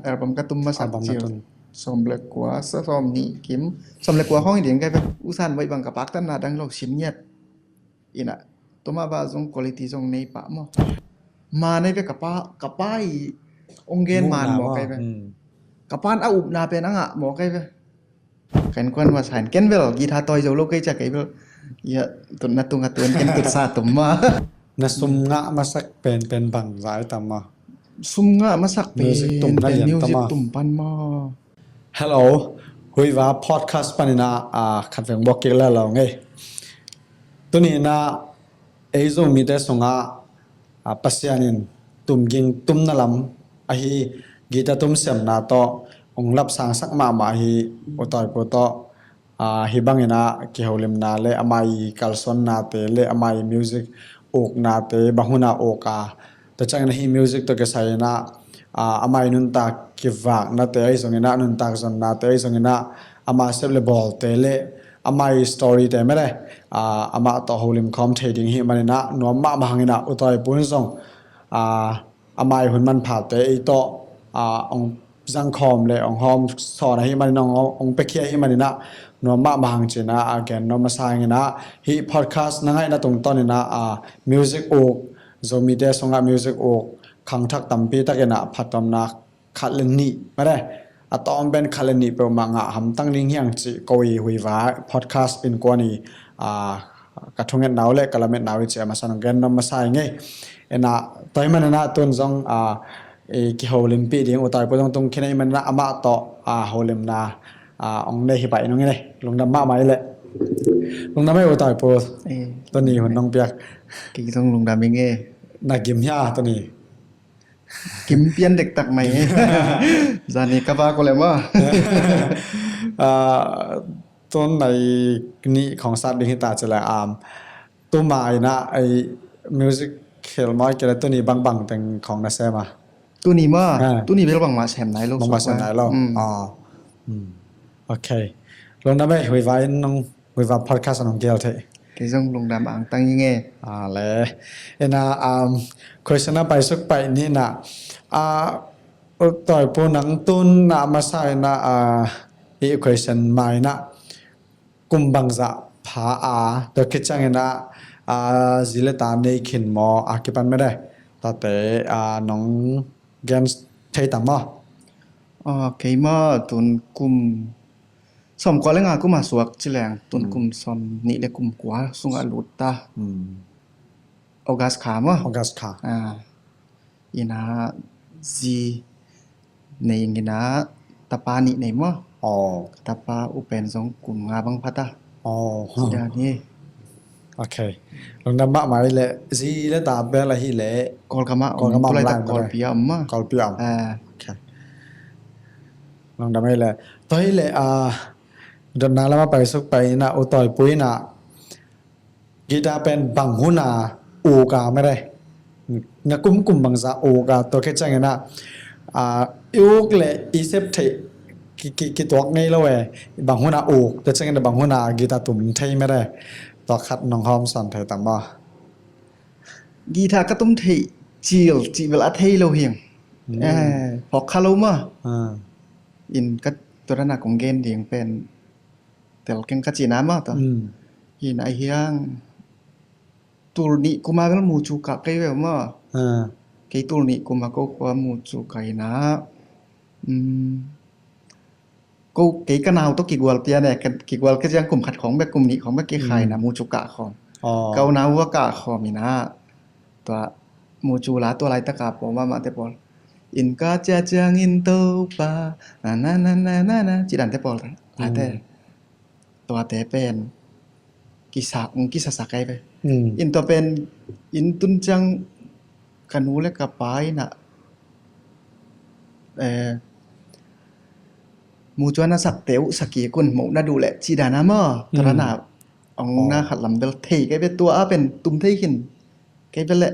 album katum masak album chill natun somble kwa sa som ni kim somble kwa hong ding kai usan bai bang kapak tan na dang lok sim nyet ina toma ba jong quality jong nei pa mo ma nei be kapa I ongen man mo kai be kapan a up na pe na nga mo kai be kan kwan wa san ken bel guitar toy jo lo kai cha kai bel ya tun na tung atun ken tut sa tum ma na sum nga masak pen bang zai tama sum nga masak pe music tum na lian music tama tum pan ma hello huiwa podcast panina khatweng bok ke la lo nge tuni na eizo mi te songa pasianin tumging tumna lam ahi gita tum sem na to onglap sang sak ma hi otoi po to hi bangina ki holim na le amai kalson na te le amai music ok na te bahuna oka to chang na hi music to ke sai na amai nun ta ki wak na te ai songina nun ta zon na te ai songina ama seble ball te le amai story te mere ama to holim khom thading hi manina no ma bahangina utoi pun song amai hun man pha te I to ong zang khom le ong hom so na hi manina ong pekhia hi manina no ma bahang china again no masangina hi podcast na ngai na tung tonina music ok zomide songa music ok khang thak tampi takena phatom na khaleni mare atom ben khaleni pe manga ham tang ning hyang chi koi huiwa podcast in kwani kathungen naule kalamet nawi che masan gen no masai nge ena toiman na tun jong ki holim pi ding utai podong tung khenai man na ama to holim na ong nei hi pai nong ne lungdam ma mai le lungdam mai utai po to ni hon nong piak ki tong lungdam nge na gim hya to ni kim pian dek tak mai jani ka ba ko le maต้นในนี้ของสัตว์ดิจิตาจะแหละตัวมาไอ้นะไอ้มิวสิกเคลมอยกันแล้วตัวนี้บางๆเป็นของนักแสดงมา tu ni ma tu ni bel bang ma sem nai lo บางมาเสนอเราโอเคลงน้ำไปหุยไว้น้องหุยไว้พอดแคสต์น้องเกลเถอะ ki jong lungdam ang tang nge เลยเอ็นะquestion ไปสุกไปนี่นะต่อยปูนังตุนนะมาใส่นะอีก question ใหม่นะกุมบังจะพาตัวคิดจังนะจิเลตาในขินมอคิปันไม่ได้แต่น้องแกนเทตัมมอki ma tun kum som kwa le nga kum ma suak chileng tun kum som ni le kum kwa sunga luta august kha ma ออกัสค่ะ ina ji nei ngina tapa ni nei mo อ๋อ tapa upen jong kum nga bang phata อ๋อ da ni โอเคลงน้ำมะมาเลยจิเลตาเบลฮิเล kol kama tulai tak kol pia ma กอลเปียมโอเคลองทำให้เลยต่อยเลยดนนาแล้วมาไปสุกไปนะอุต่อยปุ้ยนะกีตาเป็นบังหุนาอูกาไม่ได้นะกุมบังซาอูกาตัวแค่จังนะยุกเลยอีเซปเทกีตัวไงแล้วเว้ยบังหุนาอูแต่จังนะบังหุนากีตาตุ่มไทยไม่ได้ต่อคัดน้องหอมสอนไทยต่างบ่ guitar ka tum thei chill chi bel a thei lo hiang phok khalo ma in ka torana kong gen ding pen tel ken ka chi na ma ta in ai hiang tul ni kuma bel mu chu ka kai ve ma kai tul ni kuma ko kwa mu chu kai na ko kai ka naw to ki gwal pia ne ki gwal ka jang kum khat khong be kum ni khong be ki khai na mu chu ka khong kau na wa ka khom mi na ตัวมูจูลาตัวไรตะกาปอมามาเตปอลอินกาจาจังอินโตปานาจิดันเตปอลลาเตตัวเตเป็นกิสาสักไกไปอินตัวเป็นอินตุนจังกันูเลกับปายนะมูจวนาสักเตวสักกี่กุนหมูนาดูแหละจีดานามาตระนาองนาขัดลำเบลเทไกเป็นตัวเป็นตุ้มเทขินcái bên lệ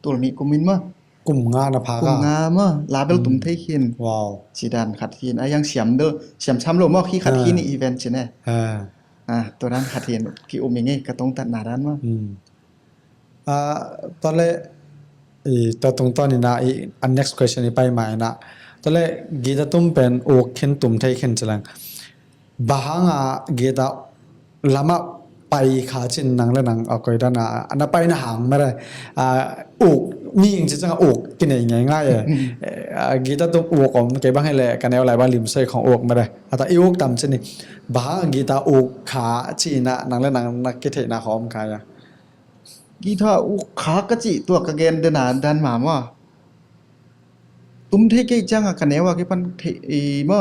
tuổi mỹ của mình mà cùng nga na phá cùng nga mà lá bên tụm thấy khiên chỉ đàn khát khiên ai yang xiêm đâu xiêm chăm lỗ mà khi khát khiên event chứ nèตัวนั้นkhát khiên khi ôm mình ấy cái tông tận nà đan mà ตอนแรกตัวตรงตอนนี้นะอัน next question นี้ไปใหม่นะ ตอนแรกกีตาตุ้มเป็นโอกเข็นตุ่มไทยเข็นจลังบางอ่ะกีตาลำไปขาจินนังและนังเอาไปด้านอันนั้นไปนะหางไม่ได้อกมีอย่างที่จะอกกินอย่างง่ายๆกีตาตุ้มอกของเก็บบ้างให้แหละกันแนวหลายบ้านริมเซ่ของอกไม่ได้แต่อีอกต่ำชนิดบางกีตาอกขาจีนะนังและนังนักกิเทนะหอมกายอ่ะ กีทาอุขากะจิตัวกะเกนเดนาดันหมาว่าตุ้มเทเกจังอะคะแนนว่าเกปันเทอีมา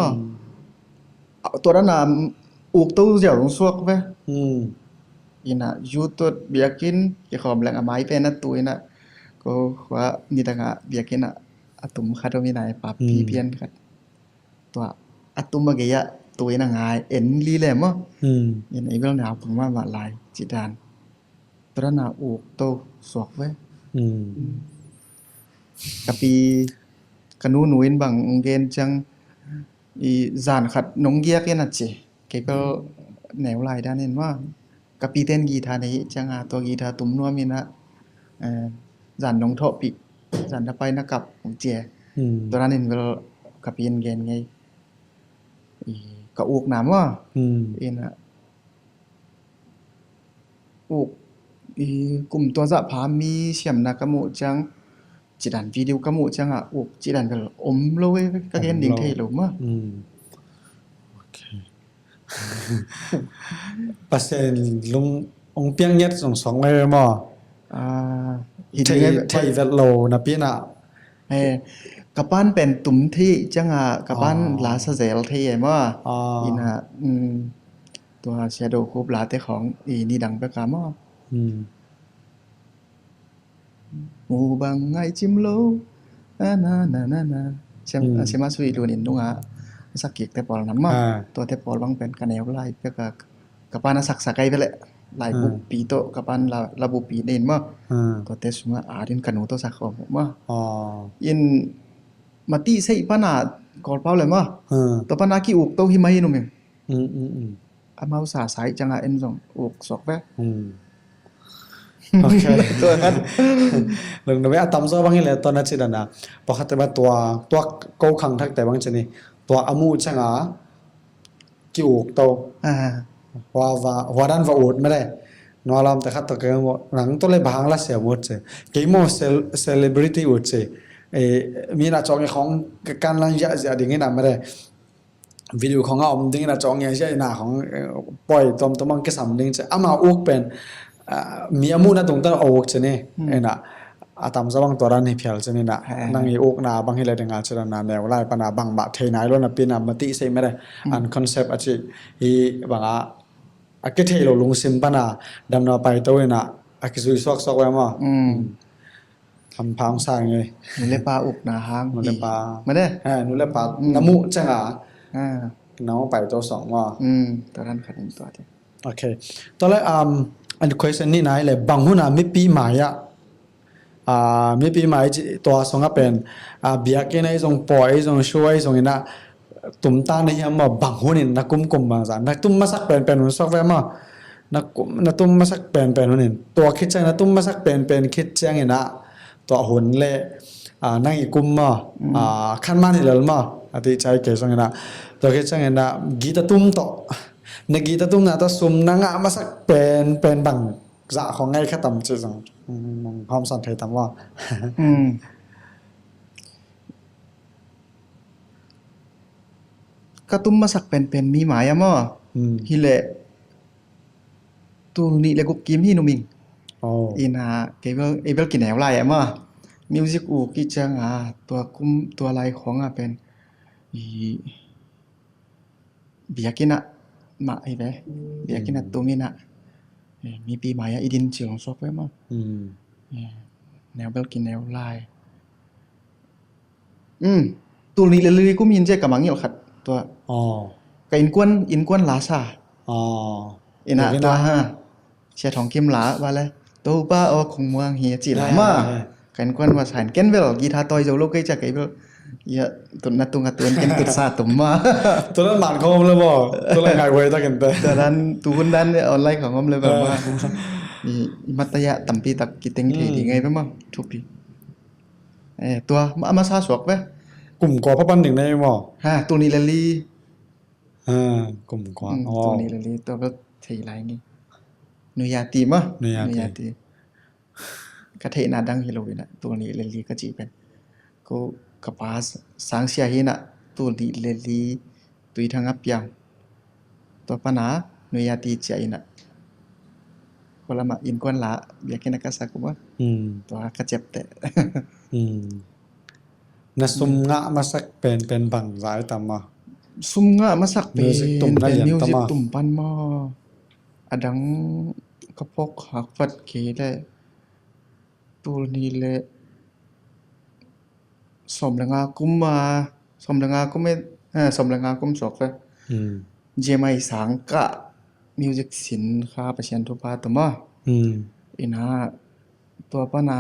ตัวนั้นน่ะอุกตู้เจียวลงซวกไปอินะยูตัวเบียกินเกี่ยวกับแหล่งไม้เป็นนะตัวน่ะก็ว่านี่ต่างหากเบียกินอะอะตุ่มคาโดมินายปาปีเพียนครับตัวอะตุ่มมาเกียตัวน่ะงายเอ็นลีแหลมอ่ะยันไอ้เรื่องหนาวผมว่ามาลายจิดานตัวนั้นน่ะอุกตู้ซวกไว้กะปีกะนูหนุนบังเกนจังอีจานขัดนงเกียกน่ะจิเก็ก็แนวลายด้านเห็นว่ากะปีเต้นกีตาร์นี้จังตัวกีตาร์ตุ้มนัวมีนะจานนงเทาะปีจานถ้าไปนะกับของเจียตัวนั้นเห็นก็กะปีนเกนไงอีกะอุกน้ำว่าอีน่ะอุกอีกลุ่มตัวจะพามีเสียมนะกะหมูจังจิดันวิดีโอกะหมูจังอ่ะอุกจิดันก็อมโลยก็เห็นดิ่งเทลงมาโอเคปัสเซนลุงองเปียงเย็ดสองเลยมั้งหินไทยไงไทยเวลโลนะพี่น่ะกะปั้นเป็นตุ่มที่จังอ่ะกะปั้นลาซาเซลที่มั้งอินะตัวแชโดว์คูปลาเตของอีนี่ดังไปกะมั้งหมู่บางไงจิมโลนะเชมาสุยดูนินดุงอ่ะสักกิกแต่ปอลนั้นมั้งตัวแต่ปอลบางเป็นกันแนวไล่เพื่อกะปั้นสักสักไกไปเลยลายบุปีโตกะปั้นลาบุปีเด่นมั้งตัวแต่สุงอาดินกันโนโตสักของมั้งอินมาตีใส่ปานากอลเป้าเลยมั้งตัวปานาkiอุกโตหิมะหินุมอามาอุสาสายจังอ่ะเอ็นสองอุกสอกแวโอเคตัวนั้นลงไปอะตำซอบางอย่างเลยตอนนั้นสินะพอคัดแต่ว่าตัวเกาขังทักแต่บางชนิดตัวอามูจังอ่ะกิวโตว่าด้านว่าอุดไม่ได้นอลามแต่คัดตัวเกมหนังตัวเลยบางละเสียหมดเลยเกมโมเซเลบริตี้อุดเลยมีน่าจองของการลังยะจะดิ่งให้นำไม่ได้วิดีโอของเราดิ่งน่าจองอย่างเช่นหน้าของปล่อยตัวมันก็สำดิ่งจะอามาอุกเป็นมีอามูนะตรงตั้งโอกจะเนี่ยน่ะอาตามสว่างตัวนั้นให้เพียรจะเนี่ยน่ะนั่งอีโอกนาบางให้เลยดึงอาจจะนาแนวไล่ปนาบางบะเทนายล้วนปีนามาติเซไม่ได้อันคอนเซปต์อาจจะอีบางอาเกเทโลลงซิมปนาดำนาไปตัวน่ะอากิซุยซอกไว้มาทำพังสร้างไงนุเลปาอุกนาหางนุเลปาไม่ได้นุเลปาน้ำมุจังน้ำไปตัวสองว่าตัวนั้นขัดตัวที่โอเคตอนแรกอัน question นี่นายเลยบางหุ่นไม่ปีหมายไม่ปีหมายตัวสองก็เป็นเบียกินไอ้ทรงปล่อยไอ้ทรงช่วยไอ้ทรงนี่นะตุ่มตาในยามมาบางหุ่นนี่นักกุมบางสันนักตุ้มมาสักเป็นหุ่นซอกแวร์มานักตุ้มมาสักเป็นหุ่นนี่ตัวคิดจังนักตุ้มมาสักเป็นคิดจังนี่นะตัวหุ่นเล่นั่งอีกุมมาขั้นมาที่เหลือมาอธิใจเกี่ยวกับนี่นะตัวคิดจังนี่นะกีตาตุ้มต่อในกีตาตุ้มน่ะตัวซุ่มนั่งมาสักเป็นบางจะของไงแค่ต่ำจุดสังความสันเทต่ำว่ากระตุ้มมาสักเป็นมีหมายอะมั้งฮิเล่ตัวนี้เลยกุกิมฮินุมิงอินาเกเบลกินแนวไรอะมั้งมิวสิกอูกิจังตัวกุมตัวลายของเป็นเบียกินะมาไอ้เบ้เบียกินะตัวมีนะมีปีหมายอีดินเฉียงซอกไว้มั้งแนวเบลกินแนวลายตัวนี้เลยก็มีนเจกับมังเหี่ยวขัดตัวกับอินกวนลาซาอินะตัวเชียทองกิมหลาว่าเลยตัวป้าคงเมืองเฮียจีหลามากันกวนว่าสานเก้นเวลกีทาตอยโจโลกไกจักไอ้เบลยะตุนนัดตุงกัดตุนเก้นตุดซาตุ่มมาตัวนั้นหมันเขาเลยบ่ตัวนั้นไงเว้ยตะกันแต่นั้นตูนนั้นออนไลน์ของผมเลยแบบว่ามีมัตยะตัมปีตักกิเต็งทีดีไงไปมั้งทุกปีตัวมาซาสวกไปกุ ลุ่มกว่าพระปันหนึ่งในหม้อ ha tu ni le li กลุ่มกว่าอ๋อ tu ni le li to ba thei lai ni nu ya ti ma Nuyati. ka thei na dang hi lo na tu ni le li ka chi pen ko kapas sang sia hi na tu ni le li tui thang ap yang to pa na nu ya ti chai na ko la ma in kon la bia ke na ka sa ko ba to ka chep te นะซุมงะมาสักเป็นบังสายตามมา sum nga masak pe Music tum na pen yan music tama. tum pan ma adang kapok hak fat ke le tul ni le som la nga kum ma som la nga kum me som la nga kum sok fe อืม je mai sang ka music sin kha pasien tu pa tama อืม ina to pa na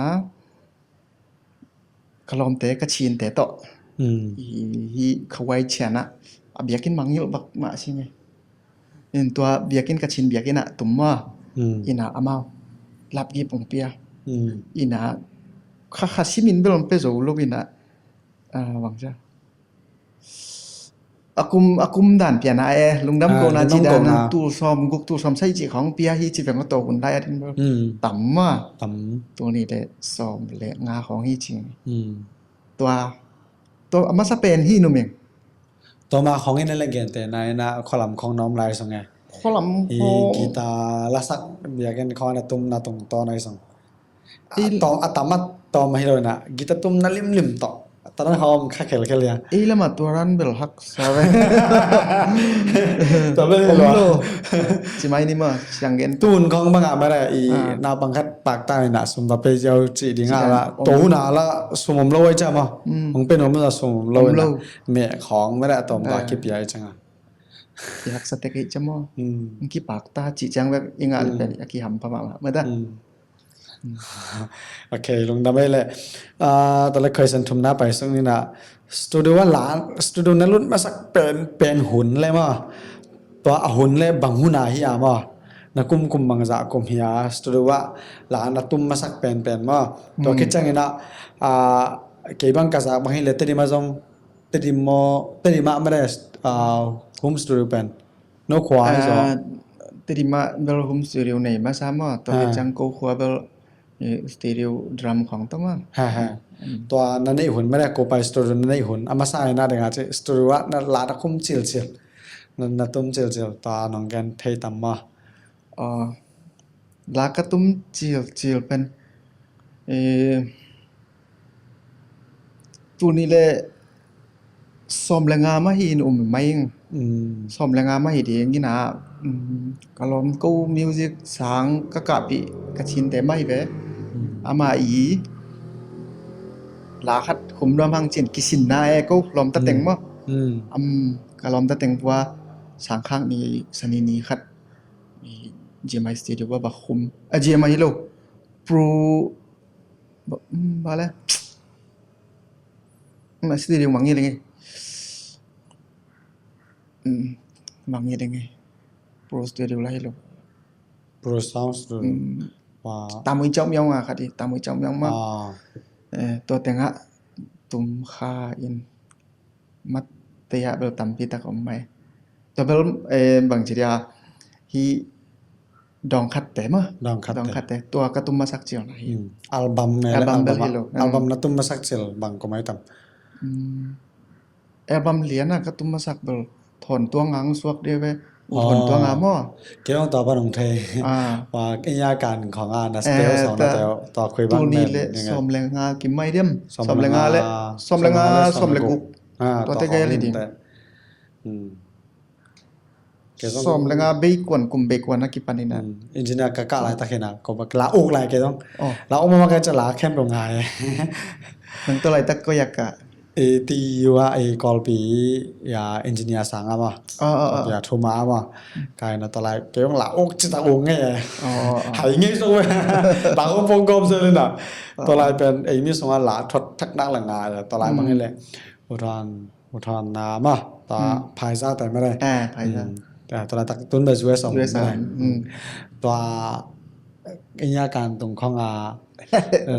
kalom te ka chin te to อืม hi khawai chana abiakin mangil bak ma singe in tua biakin ka chin biakin a tumma อืม ina amao lap gi pong pia อืม ina kha simin belon pe zo lo ina wangja akum dan pia na lungdam ko na chi dan tu som guk tu som sai chi khong pia hi chi beng to hun dai atin bo อืม tamma ต่ำ ตัวนี้le som le nga khong hi chi อืม ตัวama sa pen hi no meng ต่อมาของอินเนลเกนแต่ในนะคอลัมน์ของน้อมไลน์สงไง kholam อี ho กีตาร์ละสักเบียกันคอนะตุ้มนะตรงต่อในสง อี ต่ออัตมัดต่อมาให้เลยนะกีตาร์ตุ้มนะลิมต่อตอนนั้นเขาค่าเขลแค่เลย lama tuaran bel hak sawe ต่อเลย om เหรอ lo chi mai ni ma siang gen ตูนของบางอ่ะไม่ได้อีนาบังคับปากใต้น่ะสมบัติไปเจ้าจีดีงาละโตหนาละสมมโลไว้จ้ะมั้งมึงเป็นผมจะสมโลนะเมียของไม่ได้ตอมตาคิดใหญ่จังอ่ะ ki hak sa te ke chamo อืม ki pak ta chi chang ve ingal pe ki ham pa ma ma da โอเคลงดำไปเลยตอนแรกเคยสันทุมน้าไปซึ่งนี่นะสตูดิโอว่าหลานสตูดิโอนั้นรุ่นมาสักเป็นหุ่นเลยมั้งตัวหุ่นเลยบังหุ่นอาหิอามั้งนักกุมบังจากกุมเฮียสตูดิโอว่าหลานนักตุ้มมาสักเป็นมั้งตัวคิดจังนี่นะเกี่ยบังกาจากบางทีเลยตีมาจงตีมาไม่ได้โฮมสตูดิโอเป็นนกขวาให้จอ terima bel home studio nei ma sama to ke chang ko khwa bel stereo drum khong ta ma ฮะตัวนั้นไอ้หุ่นไม่ได้โกไปสตูดิโอนั้นไอ้หุ่นอามาใส่น่าเด็กอาจจะสตูดิโอนั่นลาดคุ้มจิลนั่นน่ะตุ้มจิลตัวน้องกันเทตัมมา la ka tum chil pen tu ni le som la nga ma hi no mai อืม som la nga ma hi de ngi na kalom ko music sang ka pi ka chin te mai ve ama i la khat khum ram hang chin kisin na ko lom ta teng ma อืม kalom ta teng wa sang khang ni sani ni khat ni GMI studio wa ba khum GMI lo pro ba la ma studio mangi le mangi de pro studio la lo โปรซาวด์สตูดิโอว้า tamui chom yong a khati tamui chom yong ma อ่า to tenga tum kha in mat te ya bel tam pi ta kom mai to bel bang chiria hi dong khat te ma ดองคัด dong เตะ khat te to ka tum ma sak chiong na hi อัลบั้มเนี่ย อัลบั้มเบลฮิโล อัลบั้มน่ะตุ้มมาสักเซลบางก็ไม่ต่ำ album lian a ka tum ma sak bel thon to ngang suak de ve u thon to nga mo เกี่ยวกับตัวบ้านของเท ว่าไอ้ยาการของนะสเตลสองนะแต่ต่อคุยบ้าน tu แม่ ni น le ยังไง som le nga ki mai dem som som le le nga nga le som le nga som som le le guk guk ตัว ต่อ te ข ga อง le ding แต่อืม som le nga be kwan kum be kwan na ki panina อินจิเนียร์ก็กล้าหลายตะเข็นอ่ะก็แบบลาอกหลายแกต้อง อ๋อ ลาอกมาแกจะลาแคมป์โรงงาน nang to lai tak ko yak ka เอตีว่าไอ้กอลปีอย่าอินจิเนียร์สังอ่ะมั้งอย่าโทรมามั้งกายนะตอนแรกแกต้องลาอกจิตตะอกไงหายไงสู้ไหมลาอกพงกลมเสร็จเลยนะตอนแรกเป็นไอ้นี่สมมติลาทดทักนักหลังงานเลยตอนแรกมันนี่เลยอุทานน้ำอ่ะตาพายซาแต่ไม่ได้ ภายซะ แต่ตอนแรกตักตุ้นไปช่วยสอง ด้วยสาร ตัวไอ้ยาการตรงข้อง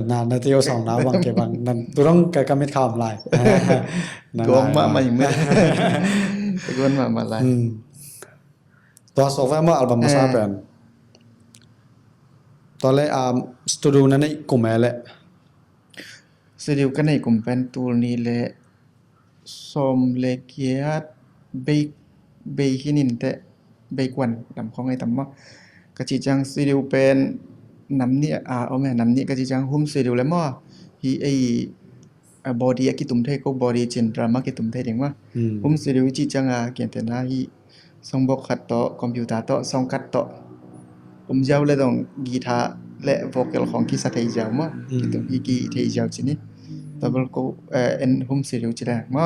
na tiyo song na bang ke bang nan turong ka kamit kham lai gom ma mai me gon ma lai to so fa ma album ma sa pen to le studio na nei kumele studio kan nei kum pen tool ni le som le kiat be hinin te be kwan lam khong ai tam ma ka chi chang studio pen nam ni o me nam ni ka chi chang hum studio le mo hi ai body ki tum the ko body chin drama ki tum the ding ma hum studio chi chang kian te na hi song bok khat to computer to song kat to giao le dong guitar le vocal ของ ki sa thei jaw ma ki tum hi ki thei jaw chi ni double ko en hum studio chi da ma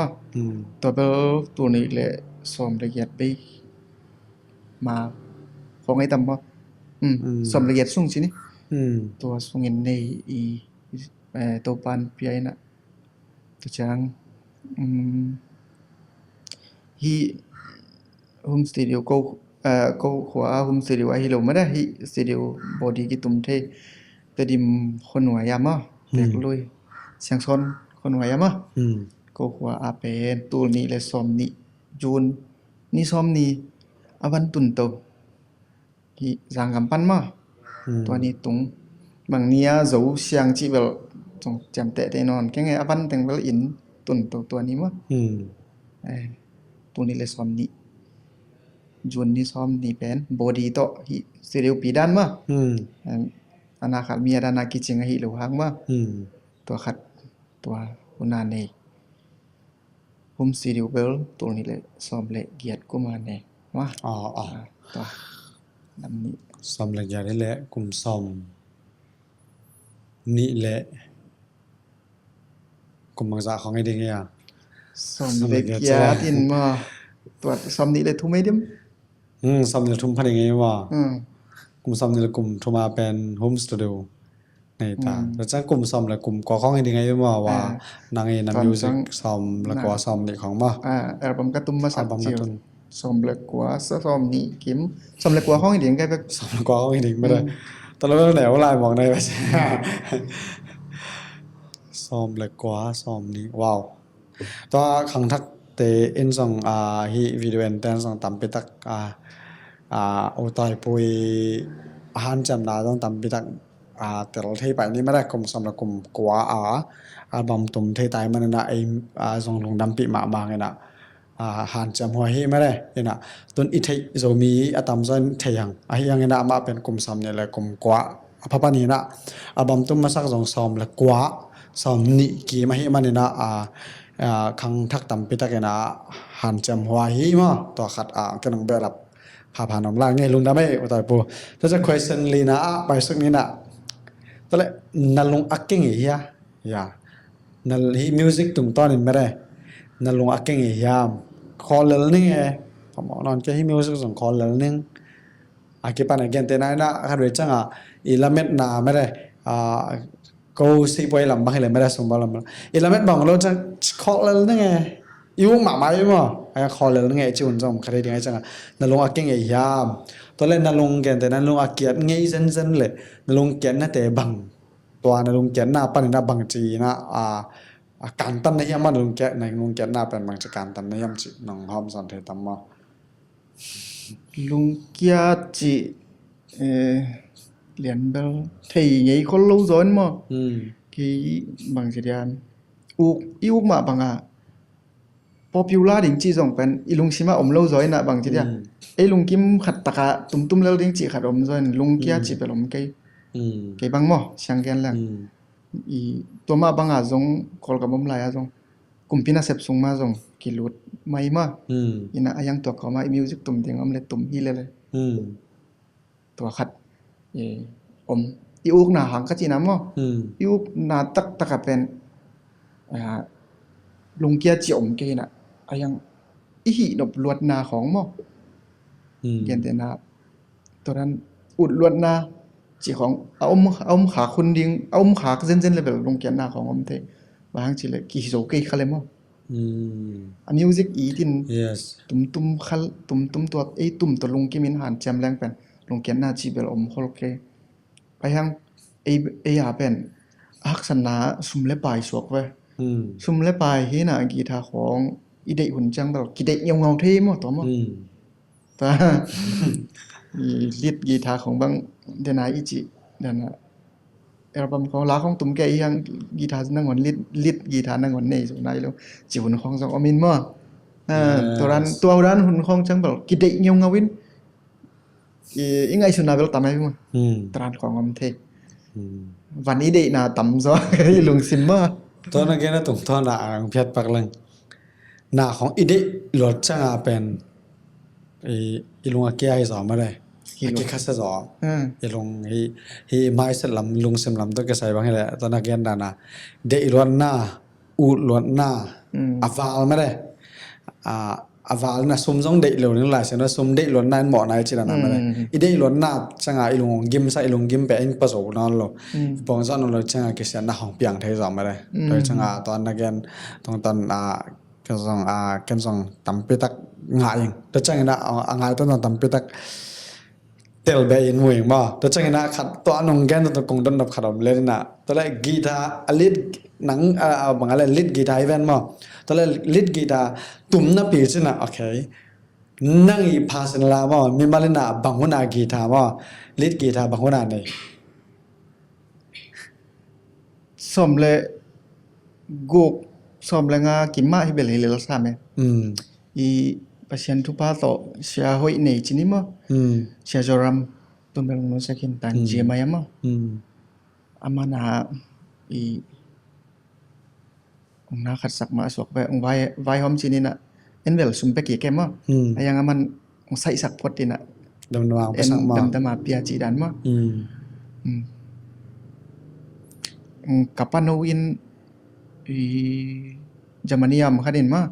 double ตัวนี้le somละเอียดไปมาของไอ้ตำบ่สมละเอียดสูงสินี่ตัวสูงเงินในอีตัวปานเปียน่ะตัวจังฮีโฮมสตูดิโอก็ขวาโฮมสตูดิโอฮิโลมาได้ฮีสตูดิโอบอดี้กิตุมเทแต่ดิมคนหัวยามอ่ะแตกลุยเสียงซอนคนหัวยามอ่ะก็ขวาเป็นตัวนี้เลยซอมนี่จูนนี่ซอมนี่aban tun to hi giang gampan ma to ni tung bang nia zo siang chi bel tong jam te te non ke nge aban teng bel in tun to ni ma tu ni le som ni jun ni som ni pen body to hi stereo pi dan ma ana khat mi dana ki ching hi lo hang ma to khat to una nei hum stereo bel tu ni le som le giat ko ma neว่าตัวน้ำนี้ som le ja le kum som ni le kum mang za khong ai ding ya som le kia tin maตัวsomนี่เลยทุ่มไม่ดิมsom le thum phani ngai wa kum som ni le kum thuma pen home studio nei ta ra chang kum som le kum ko khong ai ding ai ma wa nang ai na music som la ko som ni khong ma album ka tum ma sa chiu som le kwa sa som ni kim som le kwa khong ai ding kaiแบบ som le ko khong ai ding ma daตอนแล้วไหนว่าลายมองได้ป่ะsom le kwa som ni wow ตัวขังทักเตอินซองฮีวิดีโอเอนเตนซองตัมปิตักโอตายปุยอาหารจำนาต้องตัมปิตักแต่เราเทไปนี่ไม่ได้กลมสำหรับกลมกว่าอัลบั้มตุ่มเทตายมันนะไอซองลงดัมปิมาบางไงนะอาหารจำหัวฮีไม่ได้เนี่ยต้นอิทธิโจมีอัตมซอนเทียงยังไงนะมาเป็นกลมสำเนี่ยเลยกลมกว่าพระปานีนะอัลบั้มตุ่มมาสักสองซอมเลยกว่าซอมนี่กี่มาฮีมันเนี่ยนะขังทักตัมปิตะเกนะหันจำหัวหิมะตัวขัดกำลังเบรับผ่านอมล่างไงลุงดำไม่ต่อยปูถ้าจะ question ลีนะไปสักนี้นะตอนแรกนั่นลุงอักเก่งอียานั่นฮีมิวสิกตุ่มต้อนนี่ไม่ได้นั่นลุงอักเก่งอียามคอลเลอร์นิ่งผมบอกนอนแค่ฮีมิวสิกส่งคอลเลอร์นิ่งกี่ปันเกนเตน่านะคาดว่าจังอิเลเมนต์นาไม่ได้ก็สิบวันลำบากเลยไม่ได้สมบูรณ์อีละเม็ดบางเราจะคอลเลยนั่งไงยุ่งหมาไม่ยุ่งอ่ะไอ้คอลเลยนั่งไงจีวันจอมใครดีไงจังนั่นลงอาเก่งไอ้ยามตอนแรกนั่นลงเก่งแต่นั่นลงอาเกียรไงเส้นเลยนั่นลงเก่งน่ะแต่บังตัวนั่นลงเก่งหน้าปั้นหน้าบังจีนะการตั้นในยามมันลงเก่งในลงเก่งหน้าเป็นบังจากการตั้นในยามจีน้องหอมสันเทตัมมาลุงเกียจีเหรียญเบลthì nhảy con lâu rồi mà cái bằng gì đấy uk mà bằng popular đỉnh chỉ dòng pen ilung sima lâu rồi nè bằng gì đấy ấy lung kim khát taka tum lâu đỉnh chỉ khát rồi lung kia chỉ phải cái bằng mò sang gen làตัวมาบังzong kol ka bom lai zong kumpina sep sung ma zong kilut mai ma ina ayang to ka ma music tum ding am le tum hi leตัวขัดiuk na hang ka chi nam mo iuk na tak pen lung kia chi ke na ayang i hi nop luat naของmo ken te na ตัวนั้นอุดลวดนาจีของเอาขาคุณดิงเอาขาเส้นเลยแบบลงเกียนหน้าของอมเทบางทีเลยกี่โซกี่คาเลมอ่ะมิวสิกอีทินตุ้มคัลตุ้มตัวตุ้มตัวลงกิมินหันแจมแรงเป็นลงเกียนหน้าจีเบลอมโคลเคไปยัง ไอ้เป็นฮักษณะซุมเลปายสวกเว้ย อืม ซุมเลปายเฮน่ะกีตาร์ของอีเดหุ่นจังตลอดกีเดเงาเงาเท่หมดตัวมั้ง อืม แต่อีลีดกีตาร์ของบางเดนายอิจินั่นน่ะอัลบั้มของลาของตุ้มแกยังกีตาร์นั่งวันลีดกีตาร์นั่งวันนี่สุดท้ายแล้วจิหุ่นของสองอมินมั้งตัวนั้นหุ่นของจังตลอดกีเดเงาเงาวินอีไงสุดท้ายแล้วทำไมมั้ง อืม ตรานของอมเท อืม วันนี้เดน่ะต่ำซะลุงซิมเมอร์ ตัวนั้นแกน่ะตรงตัวน่ะอังเพียดปักลังหน้าของอีเดหลดจังเป็นอีลุงอาเกียให้สอนมาเลยอาเกียคัสสอนอีลุงฮีไม้สลัมลุงสลัมตัวแกใส่บางให้แหละตอนนั้นแกนดานะเดอีหลดหน้าอูหลดหน้าอาวาลมาเลยอาวาลน่ะซุมซองเดเหลวนึงหลายเสียนะซุมเดหลดหน้าหมอไหนจิตานะมาเลยอีเดหลดหน้าจังอีลุงกิมใส่อีลุงกิมไปเองประสบนอนโลปองซ้อนเราจังแกเสียหน้าของเปียงไทยสอนมาเลยโดยจังตอนนั้นแกนตอนkan song tampitak ngayeng to changina angai to tampitak tel be in muing ma to changina khat to anong gen to kong don dap kharam le na to le gita alit nang bangale lit gita event ma to le lit gita tumna pi china okay nang I pasen la ma mi malina banguna gita ma lit gita banguna nei สมเลยกูสมเลยงากิมมาฮิเบลฮิเลลซาเมอีpasien tu pa to sia hoi nei chini ma sia joram tum bel no sakin tan je maya ma amana i ong na khat sak ma sok ba ong vai hom chini na envel sum pe ki ke ma ayang aman ong sai sak pot ina dam dam pa sak ma dam ma pia chi dan ma kapan no in i jamaniam khadin ma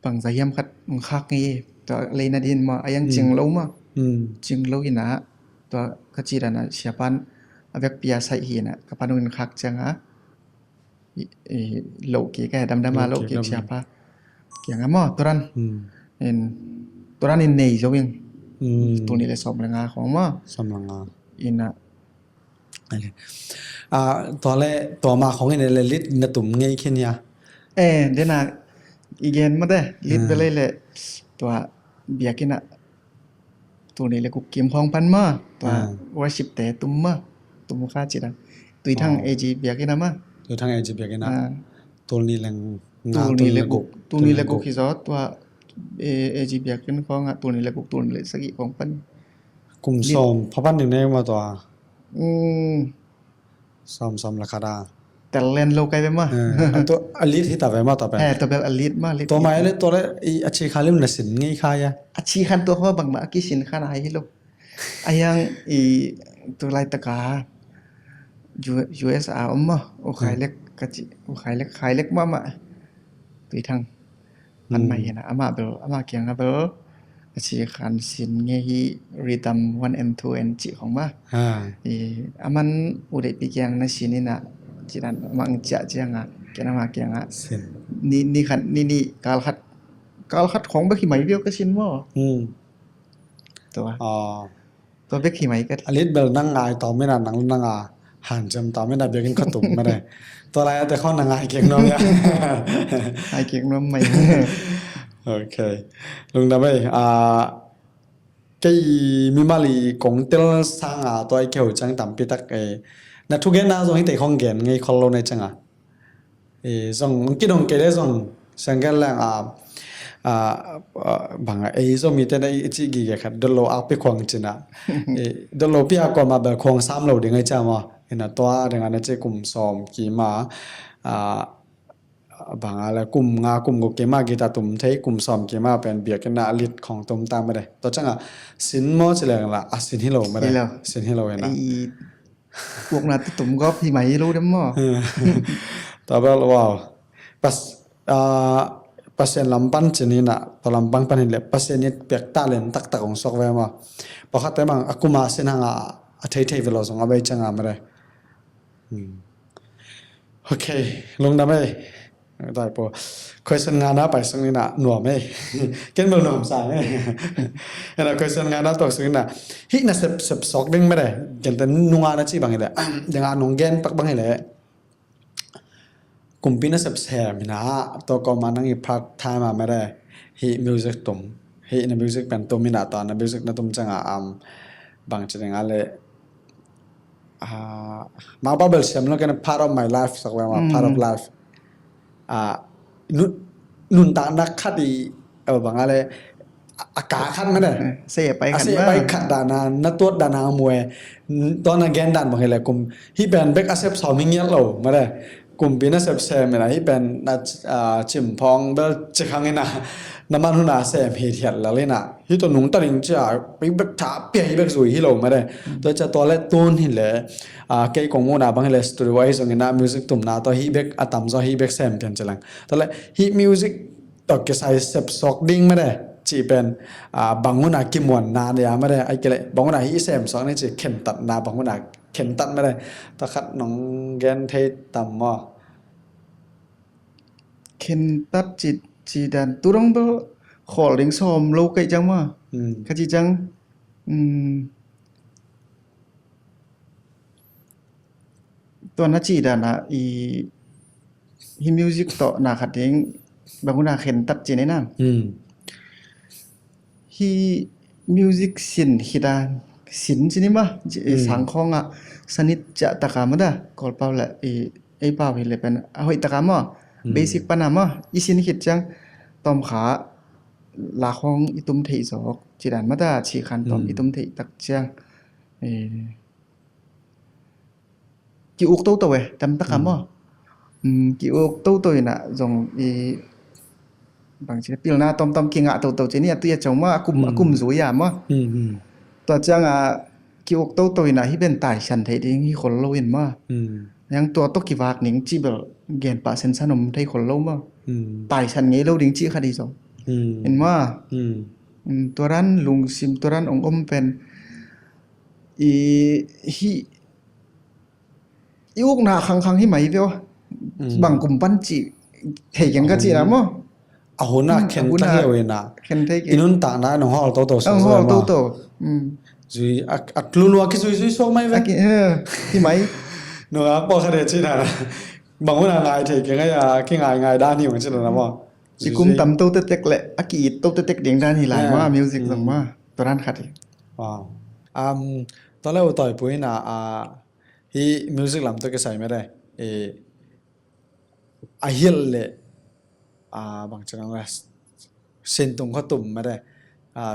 bang zayam khat khak ngi to leina din ma ayang ching lo ma ching lo ina to kachira na siapan avek pia sai hi na kapan no in khak changa lo ki ka dam dam ma lo ki siapa kyang ama toran in nei zo wing tu ni le som langa khong ma som langa inaตัวมาของไอ้เนี่ยลิดนะตุ่มไงแค่เนี้ยเดน่ะอีเกนมาได้ลิดไปเลยแหละตัวเบียกินอ่ะตัวนี้เลยกูเกมของพันมาตัวว่าสิบแต่ตุ้มมาตุ้มค่าจิตอ่ะตุยทั้งเอจีเบียกินอ่ะมาตุยทั้งเอจีเบียกินอ่ะตัวนี้แหละตัวนี้เลยกูคิดว่าตัวเอจีเบียกินของอ่ะตัวนี้เลยกูตัวนี้เลยสกิของพันกลุ่มซ้อมพอพันหนึ่งได้มาตัวซ้อมราคาดาแต่เล่นโลกไกลไปมั้ยตัวอลิทที่ตาไปมาต่อไปตัวแบบอลิทมาตัวใหม่เลยตัวเลยอาชีพคาลิมน่ะสินงี้ค่ายะอาชีพคันตัวเขาบางมากี่สินค้าไหนฮิโลอายังตัวไรตะกา USR มั้งโอขายเล็กกะจิโอขายเล็กมาตุยทางมันใหม่นะอามาเบลอามาเกียงเบลอาชีพคันสินเงี้ยฮีรีดัม1 and 2 and จิของมาอามันอุดปีเกียงนะสินนี่นะจินันมังจะเจียงอ่ะแกนมาเกียงอ่ะนี่คันนี่กาลคัดของเบขี้ไหมเดียวก็สินว่าตัวเบขี้ไหมก็อลิสเบลนั่งงายต่อไม่นานนั่งงาหันจำต่อไม่นานเบียกินข้าวตุ่มไม่ได้ตัวอะไรแต่ข้อนั่งงายเก่งน้องเนี่ยเก่งน้องไม่โอเคลุงดำไปcái mi mali cũng tiêu sang tôi kiểu chẳng tạm bị tắc na thu gen na rồi thì không gen ngay khó lâu này chẳng dòng cái đồng cái đấy dòng sang cái là bằng rồi mi tên đây chỉ gì cái khác đồ lô áp bị khoang chứ na đồ lô bị áp mà bị khoang sám lô đi ngay chả mà na toa dengan na chỉ cùng xóm kí mà bằng là cùng của cái mà kita tụm thấy cùng xóm cái màเป็นเบียกันน่ะลิดของตมตามมาได้ตัวจังสินมอจะแรงละสินฮิโลมาได้สินฮิโลเห็นนะพวกนั้นตมก็พี่ไหมรู้ได้มั้งต่อไปว้าวpas yang lampan cini nak to lampang panin le pas yang pek talent tak ong sok ve ma pakhat emang aku masih nang thei velo song abai changa mare okay long da mai ได้ปะ question งานนะไปซึ่งนี่นะหน่วมไหม เกินเบอร์หน่วมสายไหม นะ question งานนะตัวซึ่งนะฮินะเสพสอกดึงไม่ได้เกินแต่นุ่งงานนะจีบางเลยยังงานนุ่งเกนปักบางเลยกุมปีน่ะเสพแสบนะตัวก็มานั่งอีพักทายมาไม่ได้ฮิมิวสิกตุ่มฮินะมิวสิกเป็นตัวมินาตอนนะมิวสิกนะตุ่มจังอ่ะบางทีงานเลยมาบับเบิ้ลเสียมแล้วกัน part of my life สักวันว่า part of life nun nun tak nak khadi bangale aka khat mane เสียไปกัน ase มา bai khat dana na tot dana mwe ton again dan bangale kum hi ben bek asep sawming yak lo mare kum bina sep se mena hi ben na chim phong bel chikhang ina naman huna se phi thiat la le na hi to nung ta ring cha pi bek tha pe hi bek zui hi lo mare to cha to le ton hi le ke kong mo na bangale story wise ong na music tum na to hi bek atam zo hi bek sem pian chalang to le hi music to ke sai sep sok ding mare chỉ bên bằng ngôn nào kim muộn na để mà đây ai kể lại bằng ngôn nào hi xem sáng nay chỉ khen tận na bằng ngôn nào khen tận mà đây ta khát nóng ghen thấy tầm mà เข็นตัดจิตจีดันตุรงเบลขอลิงซอมโลกไกจังมาขจิจังตัวนั้นจีดันนะฮิมิวสิกต่อหน้าขัดเองบางคนเข็นตัดจีในนั้นฮีมิวสิกสินฮิดานสินจีนี่มาสังคองอ่ะสนิทจะตะกามาได้กอลเปล่าแหละไอ้เปล่าเห็นเลยเป็นเอาไอ้ตะกามาเบสิกปะนะมาอีสินฮิดจังตอมขาลาคองอีตุ้มเทยศอกจีดันมาได้ชีคันตอมอีตุ้มเทยตักจังกี่อุกโตโตเว้จำตะกามากี่อุกโตโตน่ะจงบางทีปีหน้าตอมกิงอ่ะโตเจนี่ตัวจะจงมากุมสวยอ่ะมาตัวจังกี่อุกโตน่ะที่เป็นตายฉันไทยดิ้งที่คนโลเห็นมายังตัวตกี่วากหนิงจีเบลเกณฑ์ปะเซนสนมไทยคนโลมาตายฉันไงโลดิ้งจีคดีสองเห็นว่าตัวนั้นลุงซิมตัวนั้นองอมเป็นฮีอุกหน้าคังที่ไหมเดียวบางกุมปั้นจีเฮียงก็จีนะมั้งอาหุน่ะเข็นตะเกียวินะอินุนตานะน้องฮอลโตโตสวยมากจุยกลัวคิดจุยโซไม่เว้ยที่ไหมหนูอ่ะบอกเขาเด็ดจีนะบางคนอ่ะง่ายเถียงง่ายด้านนี้เหมือนเช่นนั้นมั้งจีกุมตำโตเต็กแหละกีโตเต็กเดียงด้านนี้หลายว่ามิวสิกสังว่าตัวนั้นขัดว้าวตอนแรกต่อยปุ้ยนะฮีมิวสิกลำตัวก็ใส่ไม่ได้เฮียเลยบางจังเลยเส้นตรงข้อตุ่มไม่ได้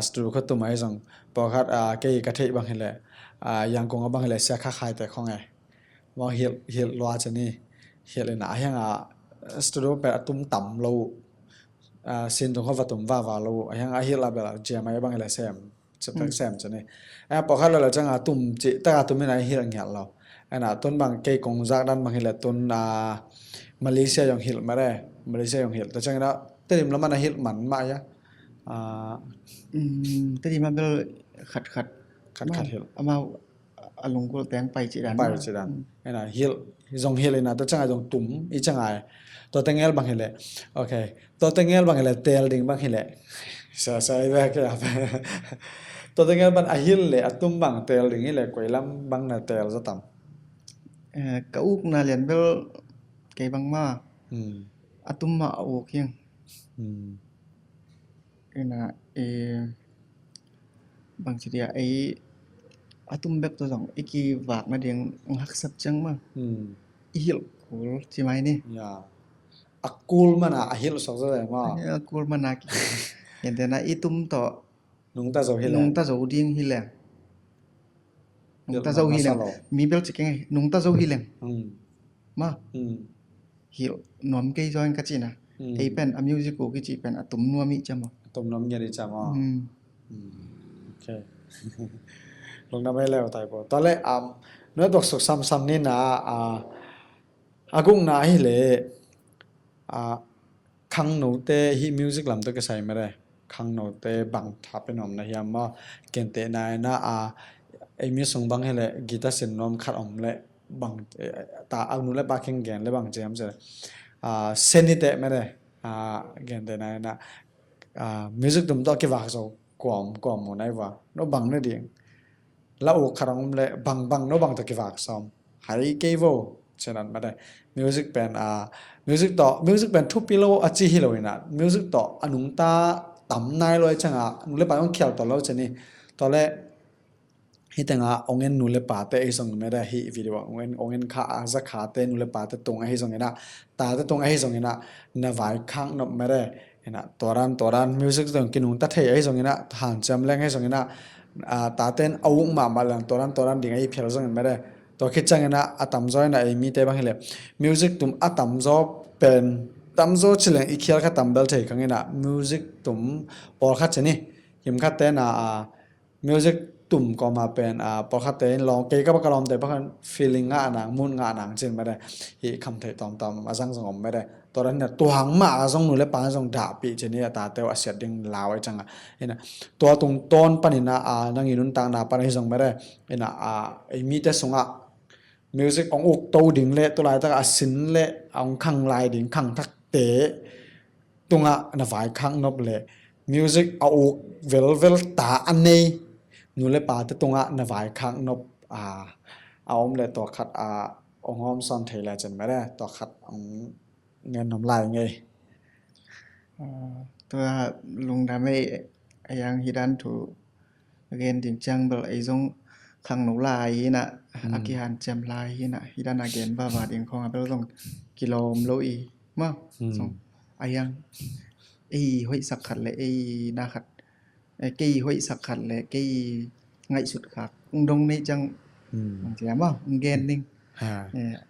สตูข้อตุ่มไอ้จังพอคัดเกี่ยกระเทยบางเห็นเลยยังคงบางเห็นเลยเสียค่าขายแต่ของไงว่าเฮียรัวจะนี่เฮียเลยนะยังสตูเป็นตุ่มต่ำเราเส้นตรงข้อตุ่มว่าเรายังเฮียเราแบบเจียไม่บางเห็นเลยแซมจะตั้งแซมจะนี่พอคัดเราจังตุ่มจีแต่ตุ่มไม่ไหนเฮียเงี้ยเราต้นบางเกี่ยกงจากด้านบางเห็นเลยต้นมาเลเซียยังเห็นมาได้มาเลเซียยังเห็นแต่จังนั้นแต่ดิมแล้วมันเห็นมันมาอ่ะแต่ดิมันเป็นขัดเห็นเอามาอารมณ์กูแต่งไปจีดันเห็นจงเห็นเลยนะแต่จังไงจงตุ่มอีจังไงตัวแต่งเอลบางเห็นเลยโอเคตัวแต่งเอลบางเห็นเลยเตลดิ่งบางเห็นเลยใช่ไหมครับตัวแต่งเอลบางเห็นเลยตุ่มบางเตลดิ่งนี่เลยกวยล้ำบางน่ะเตลจะต่ำก็อุกน่าเรียนเป็นไกบางมาตุ่มมาโอเคนะบางทีเดียตุ่มแบบตัวสองกี่วากมาเดียงหักสับจังมาฮิลกูใช่ไหมนี่กูลมันฮิลสักเท่าไหร่มากูลมันกี่เห็นแต่นะตุ่มต่อนุ่งตาโจฮิลนุ่งตาโจดิ้งฮิลแหลงนุ่งตาโจฮิลแหลงมีเบลจิกไงนุ่งตาโจฮิลแหลงมาฮิลนวมเกยจอยกันจีนะเป็นมิวสิกกูกี่จีเป็นตุ่มนัวมิจามตุ่มน้ำเย็นจามโอเคลงน้ำไม่แล้วตายปอตอนแรกเนื้อตกสุกซ้ำๆนี่นะกุ้งนาฮิเลคังโนเตฮิมิวสิกลำตัวก็ใส่ไม่ได้คังโนเตบังทับเป็นหอมนะยามว่าเกณฑ์เตนายนะมีส่งบังให้เลยกีตาร์เสียงน้อมขัดอมเลยบังตาเอาหนูเลยบาเข่งแกนเลยบังเจมส์เลย เซนิเตไม่ได้เกนแต่นั้นนะมิวสิกตุ่มต่อกี่ว่าเขากวมหมดได้ว่าโนบังเนี่ยเดียงแล้วโอ้คารังเลยบังโนบังตะกี่ว่าซ้อมหายเกย์โวฉะนั้นไม่ได้มิวสิกเป็นมิวสิกเป็นทุบพิโลอาจีฮิโลอินะมิวสิกต่ออนุงตาต่ำนายเลยจังนุเลยไปต้องเขียวต่อแล้วจะนี่ตอนแรก hi tenga ongen nule pate ei song me da hi video ongen kha aza kha te nule pate tonga hi song ena ta te tonga hi song ena na vai khang no me re ena toran music song kinung ta thei ei song ena han cham leng ei song ena ta ten awung ma lang toran ding ei phel song me re to khit chang ena atam zo na ei mi te bang hele music tum atam zo pen tam zo chileng i khial kha tam bel thei kang ena music tum por kha chani him kha te na music ตุ่มก็มาเป็นพอคัดเต้นลองเกย์ก็ประกอบแต่เพราะกัน feeling งะหนังมุ่นงะหนังเช่นไม่ได้ที่คำเทตอมมาสร้างสงบไม่ได้ตอนนั้นเนี่ยตัวหังมาส่งหนูเลยปานส่งด่าปีเช่นนี้ตาเตวเสียดิ้งลาวไอ้จังอ่ะเห็นนะตัวตรงต้นปนินะนั่งอยู่นุ่นต่างนาปานให้ส่งไม่ได้เห็นนะไอ้มีแต่ส่งมิวสิกของอุกโตดิ่งเละตัวลายตะสินเละเอาขังลายดิ่งขังทักเตะตรงน่ะฝ่ายขังนบเละมิวสิกเอาอุกเวลตาอันนี้นูเลยป่าแต่ตรงน่ะวายครั้งนบเอาเลยตัวขัดองหอมซอนเทเลจันไม่ได้ตัวขัดเงินน้ำลายไงตัวลุงทำให้ยังฮิดันถูเรียนจริงจังแบบไอ้ทรงขังหนูลายน่ะอากิฮันจำลายน่ะฮิดันอาเกนบ้าบาดเองของเราต้องกิโลมโลอีมั้งส่งไอ้ยังไอ้ห้อยสักขัดเลยไอ้นาขัดcái hội sắc hẳn là cái ngày xuất khác đông này chẳng thì em bảo ghen ninh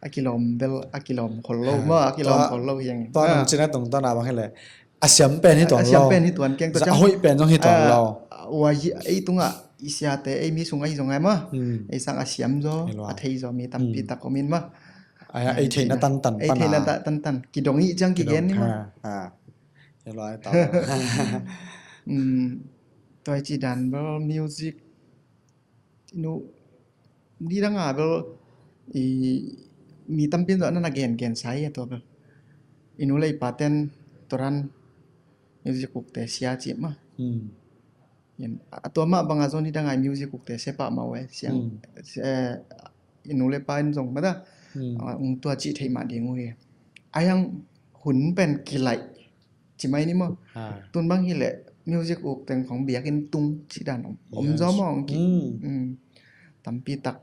akilom bel akilom kholo mà akilom kholo yang ตอนนั้นจีน่าตรงตอนnào bang hele อาเซียมเป็นที่ตัวเรา อาเซียมเป็นที่ตัวแกงตัวจัง ห้อยเป็นต้องที่ตัวเราว่าไอ้ตรงอีเสียแต่ไอ้มีส่งไอ้ส่งไงมั้งไอ้สังอาเซียมจ้ะอาเทียจ้ะมีตั้มปีตะก็มีมั้งไอ้เทนตันไอ้เทนตันกี่ดงนี้จังกี่เกนนี่มั้งเรียบร้อยต่อตัวจีดันแบบมิวสิกนูดีดังแบบมีตั้มเป็นตัวนั้นนะเกนใช้ตัวแบบนูเลยปาเต้นตัวนั้นมิวสิกกุกแต่เสียจีบมั้งตัวมาบางอาจารย์ที่ดังไงมิวสิกกุกแต่เสียปะมาไว้เสียงนูเลยปาส่งมาได้ตัวจีที่มาดีงูเอยังหุ่นเป็นกี่ไหลจีไหมนี่มั้งตุนบางทีแหละmusic uk tengของเบียกินตุงสิดานอมจอมองกิตัมปีตัก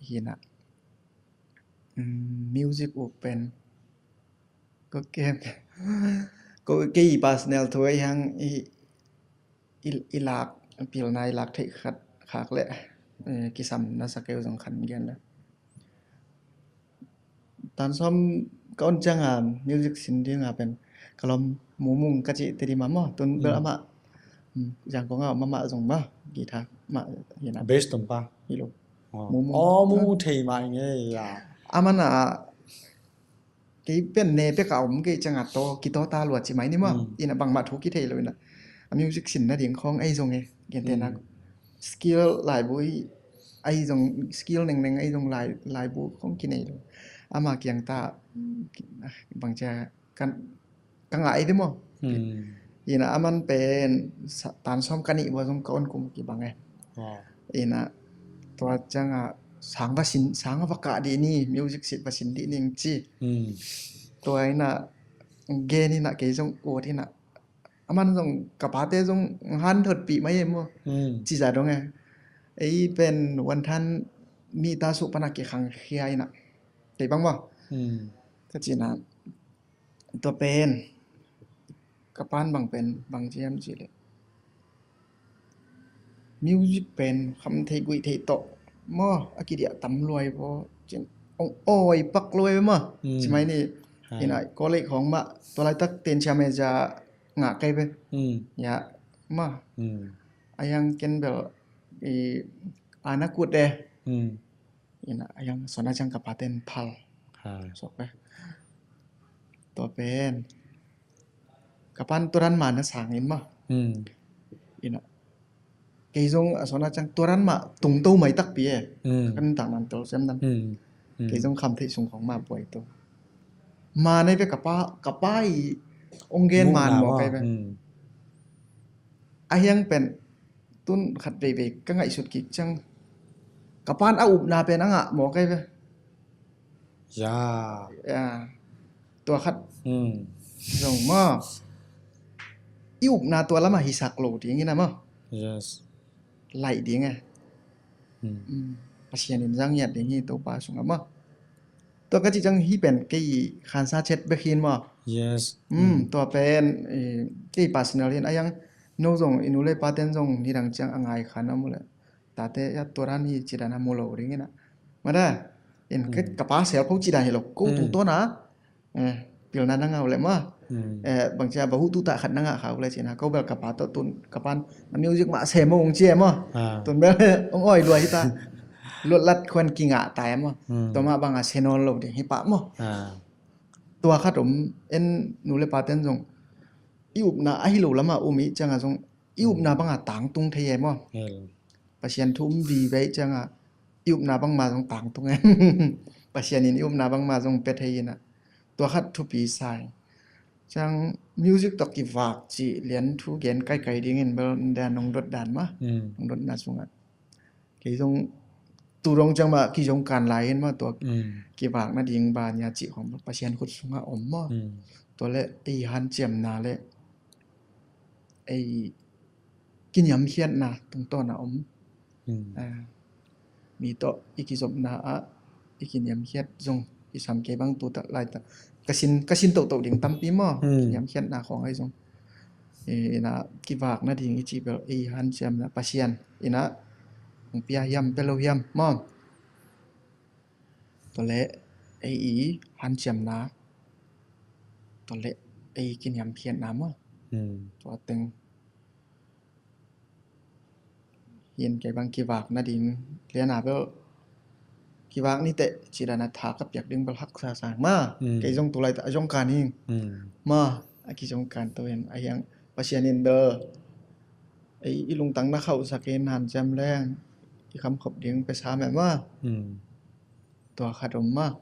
หินะmusic uk เป็นก็เกมก็เกย์ personal ถวยยังอีหลักปีลนายหลักที่ขัดขากแหละกิสัมน่าสเกลสำคัญกันนะตอนซ้อมก็จังmusic สินที่เป็นกลมหมูมุงกะจิติดิมาหม้อตุนเบลมาอย่างของมาส่งมากีตาร์มาเห็นนะเบสตุ่มปะฮิโลมูเทมาอย่างเงี้ยมันcái bên này cái cổng cái chẳng hạn to cái to ta luật chỉ máy đi mà in là bằng mặt thú cái thể rồi nè music xin là điện không ai dùng nghe hiện tại là skill lại với ai dùng skill này ai dùng lại với không cái này rồi mà kiềng ta bằng cha căng lại đúng khôngอีน่ะมันเป็นตานซ่อมกันอีบ่ซ่อมก้อนกุมกี่บางไงอีน่ะตัวจังสังกสินสังวกะดีนี่มิวสิกสิบสินดีนี่จีตัวไอ้น่ะเกนี่น่ะเกยซ่งโอที่น่ะมันซ่งกะปาเตซ่งหันถดปีมาเยมั้งจีจ่าดงไงไอ้เป็นวันทันมีตาสุปนักเกขังเคียน่ะได้บ้างบ่ก็จีน่ะตัวเป็นกระปานบางเป็นบางเจียมจีเลยมิวสิกเป็นคำเทกุยเทโตมั่วอากิเดียตำรวยพอเจนโอ้ยปักรวยไปมั่วใช่ไหมนี่นี่นะก็เลยของมาตัวไรตักเตียนชาเมจะงะไกไปอย่ามายังเกินแบบอานักกุดเดนี่นะยังสนจังกับปาเต้นพัลสกไปตัวเป็นkapan turan mana sangin mah ina keizong asona chang turan ma tungto mai tak pi kan tang nan to sem nan keizong kham thei sung khong ma boi to มาในไปกับป้ายองเกนมานบอกไปไปไอ้ยังเป็นตุนขัดไปไปก็ไงสุดกิจังกับป้านเอาอุบนาเป็นนังอ่ะบอกไปไป ยา ตัวขัดส่งมาอิอุบนาตัวละมาฮิสักโลดีอย่างงี้นะมั้ง yes ไหลดีไงpasien in jang yat ding hi to pa sunga ma to ka chi jang hi pen ke khan sa chet be khin ma yes ตัวเป็นke personal in ayang no jong inule paten jong ni rang chang angai khan amule tate ya toran hi chidana molo ring na mada in ke kapa sel phau chida hi lo ko tu to na pil na na ngau le ma bang cha ba hu tu ta khat na nga khau le china ko bel kapa to tun kapan music ma se mo ong che ma tun be ong oi lua hi ta lột lặt khoan kỳ ngạ tại mà tôi mà bằng xe non lột thì hiệp mà tôi khát ốm em nụ lệ paten giống yêu na ai lù lắm mà ôm ý chẳng à giống yêu na bằng à táng tung thế em mà pasien thum vì vậy chẳng à yêu na bằng mà giống táng tung em pasien in yêu na bằng mà giống pet hay na tôi khát thu pi sai chẳng music tập kỳ vạc chỉ liên thu gen cái đi nghe bên đàn nông đốt đàn mà nông đốt đàn xuống à cái giống tu rongจังมากี่จงการหลายเห็นมาตัวกี่บากนาดิงบาญาจิของปะเชียนขุดสุงอมมาตัวเลไอ้หันเจียมนาเลไอ้กินยำเขียนนะตรงต้นนะอมมีโตอีกิจบนาอะอีกินยำเขียนจงอีสามเกบังตัวตะลายตะกระสินโตดิ่งตั้มปีมอกินยำเขียนนาของไอ้จงนะกี่บากนาดิงอีจีเบลไอ้หันเจียมนะปะเชียนอีนะpia yam pelo yam mom to le ai han cham na to le ai kin yam phian na mo to teng yen kai bang ki wak na din le na be ki wak ni te chi da na tha kap yak ding bal hak sa sang ma kai jong tu lai ta jong kan hi ma a ki jong kan to yen a yang pasian in de ai ilung tang na khau sa ken han cham lengคำขบเดียงไปช้าแบบว่าตัวขาดมมาก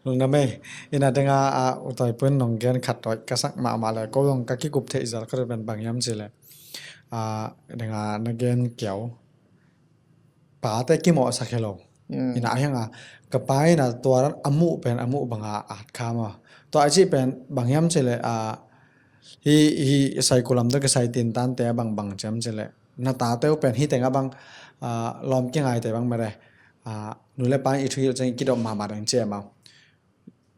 ลงน้ำไม่อินาเดงอาอุตัยเปิ้ลน้องแกนขัดต่อยกระสักมาเลยก็ลงกักกี้กุบเทอิสระก็จะเป็นบางย้ำสิเลยเดงนักเกนเกี่ยวป่าแต่กี่หมอสักแค่เราอินาอย่างกับไปนะตัวอมุเป็นอมุบางอาจข้ามตัวอาชีพเป็นบางย้ำสิเลยฮีใส่กุลำตัวก็ใส่ตีนตันแต่บางย้ำสิเลยนาตาเต้าเป็นที่แต่งบางลอมเกี่ยงไงแต่บางไม่ได้หนูเล่นไปอีกทีจะกินออกมาดังเจียมา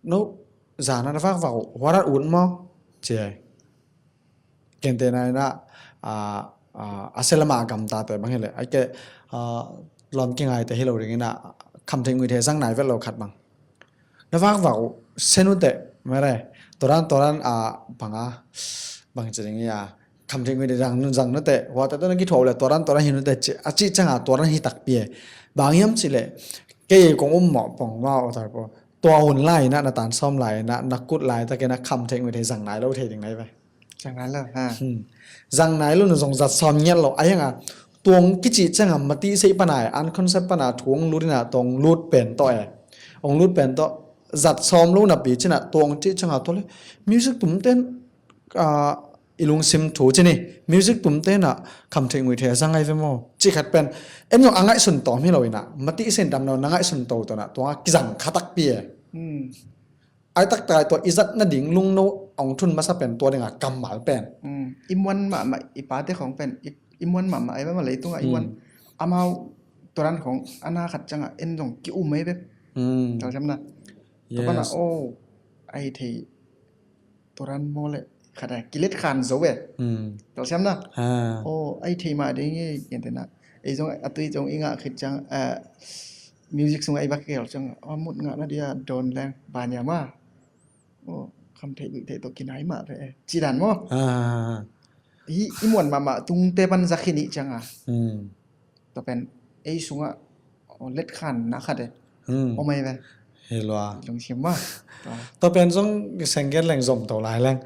โน้จานั้นฟังว่าวัดอุ่นมั้งเจียเก่งแต่ไหนนะอาเซลมากำตาแต่บางเห็นเลยไอ้แกลอมเกี่ยงไงแต่ให้เราอย่างนี้นะคำถึงวิธีสร้างไหนเวลาเราขัดบางแล้วฟังว่าเส้นอุ่นแต่ไม่ได้ตัวนั้นบางจะอย่างนี้คำถึงวิธีจังนั่นแต่ว่าแต่ตอนนั้นกี่โถเลยตัวนั้นเห็นแต่อาชีพจังตัวนั้นหิตักเปียบางย้ำสิเลยเกี่ยกงหมอปองว่าอะไรปะตัวหุ่นไล่นะตานซ่อมไล่นะนักกุดไล่แต่แกนักคำถึงวิธีจังไหนเราเทอย่างไรไปจังนั้นเลยฮะจังไหนเราหนึ่งส่งจัดซ้อมเงี้ยเราไอ้ยังตัวกิจจังมาตีใส่ปนายอันคอนเซ็ปต์ปนาทวงรูดนะตรงรูดเป็นต่อองรูดเป็นต่อจัดซ้อมรู้นะปีชนะตัวที่จังตัวเลยมิวสิกตุ้มเต้นอีลุงซิมถูจีนี่มิวสิกปุ่มเต้นอ่ะคำถึงวิธีสังไงเฟมโมจีขัดเป็นเอ็มยองอ่างไงสุนโตไม่เราอีน่ะมาตีเส้นดำเราอ่างไงสุนโตตัวน่ะตัวกิจังขัดตักเปียไอ้ตักตายตัวอิจัดนั่นดิ่งลุงโนองทุนมาซะเป็นตัวเดียงกำหมาเป็นอิมวันมาอีปาเต้ของเป็นอิมวันมาไอ้มาเลยตัวอิมวันอามาตัวนั้นของอนาขัดจังอ่ะเอ็นตรงกิ้วไม่เป็นเราจำนะตัวนั้นโอ้ไอ้ที่ตัวนั้นโมเลยขนาดกิเลสขันโซเวตเราใช่ไหมนะโอ้ไอ้ที่มาได้ยังไงอย่างแต่น่ะไอ้จงอัตุยจงอิงอ่ะคือจังมิวสิกสงไอ้บักเกลจังหมดงานนั่นเดียโดนแรงบานยามาโอ้คำเทตัวกินไหนมาเลยจีดันมั้งอีมวนมาตุงเตปันสักขินิจังอ่ะตัวเป็นไอ้สงอ่ะเล็ดขันนะค่ะเด้โอ้ไม่เป็นเฮลัวลองเชื่อว่าตัวเป็นจงเสียงเกลแรงสมตัวหลายแรง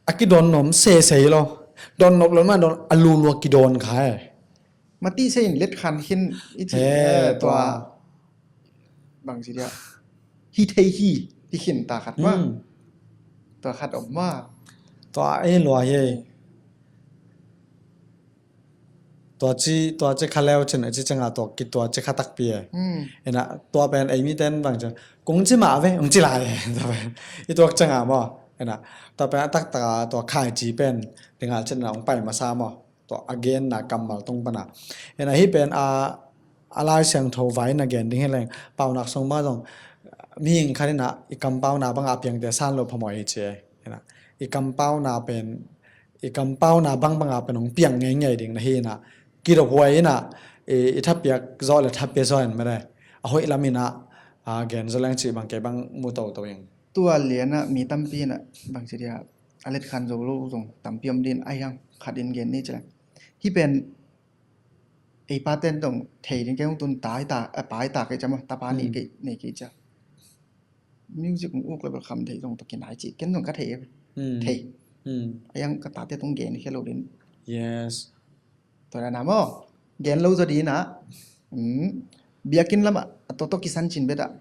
อากิโดนนมเซ่ๆเราโดนนกแล้วมาโดนอลูลัวกิโดนขายมาตีเส้นเล็ดคันขึ้นอีทีตัวบางสิเดีย ฮีเทฮีที่ขินตาขัดว่าตัวขัดออกว่าตัวหลัวเฮตัวจีคาเลวฉันจีจังอ่ะตัวกิตัวจีคาตักเปียเห็นนะตัวเป็นไอ้มีเต้นบางจังกงจีมาเว้ยกงจีลายตัวเป็นอีตัวจังอ่ะบ่เห็นนะตัวเป็นตักตาตัวข่ายจีเป็นถึงอ่ะฉันเอาไปมาซ้ำบ่ตัว again นะกำมาตรงปะนะเห็นนะที่เป็นอะไรเสียงโทรไว้นะ again ดิ้งให้แรงเป่าหนักส่งมาตรงมีอย่างคันนี้นะอีกำเป่าหนาบางอาเพียงแต่สั้นลบพมอยเจเห็นนะอีกำเป่าหนาเป็นอีกำเป่าหนาบางอาเป็นของเปียงไงๆดิ้งนะเฮนะกี่ดอกหวยน่ะถ้าเปียกซอยหรือถ้าเปียกซอยไม่ได้เอาหวยละมินะแกนจะแรงจีบางแกบางมูโตตัวเอง ตัวเหรียญน่ะมีตั้มปีน่ะบางทีเดียอเล็กคันโซโลส่งตั้มปีมดินไอ้ยังขัดดินเกนนี่จ้ะที่เป็นไอ้ปาเต้นตรงเทดินแกงตุนตายตาปลายตาแกจำว่าตาปานี่นี่กี่จ้ะมิวสิกของอุกเลยแบบคำเทตรงตะกินหายจีแกนตรงก็เทเทไอ้ยังกระตาเต้ตรงเกนนี่แค่เราดิน yes ตัวนั้นนะมั้งเกนเราจะดีนะเบียกินแล้วมั้งตัวกิสันจินเบ็ดอะ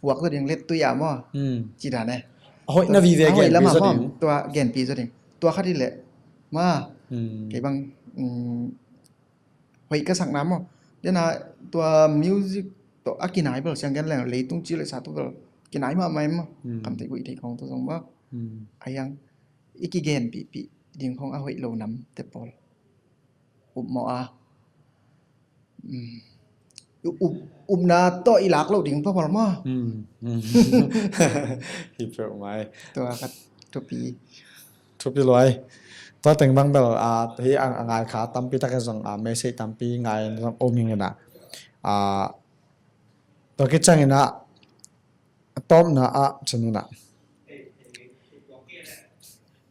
พวกตัวเดียงเล็ดตัวยามั้งจีดาเนี่ยเอาหวยน่าวีเวก แล้วมา ปี พ่อ ซะดิ ตัวเกนปีซะดิตัวเขาที่แหละมาไอ้บางหวยก็สั่งน้ำมั้งเดี๋ยวนะตัวมิวสิกตัวอากินไหนเปล่าเสียงกันแหละเลยตุ้งจีเลยสาตัวเปล่ากินไหนมาไหมมั้งคำที่กุยที่ของตัวสองว่าไอ้ยังอีกเกนปีดิ่งของอาหวยเรานำแต่ปอลอุบหมออาอุบนาตัวอีหลักเราดิ่งพอพอมาฮิปเปอร์ไหมตัวครับตัวปีทุบลอยตัวแต่งบางแบบที่งานขาตั้มปีตะกันส่งเมสเซจตั้มปีงานโอมิงนะตัวกิจจังนะต้มนะฉันนี่นะ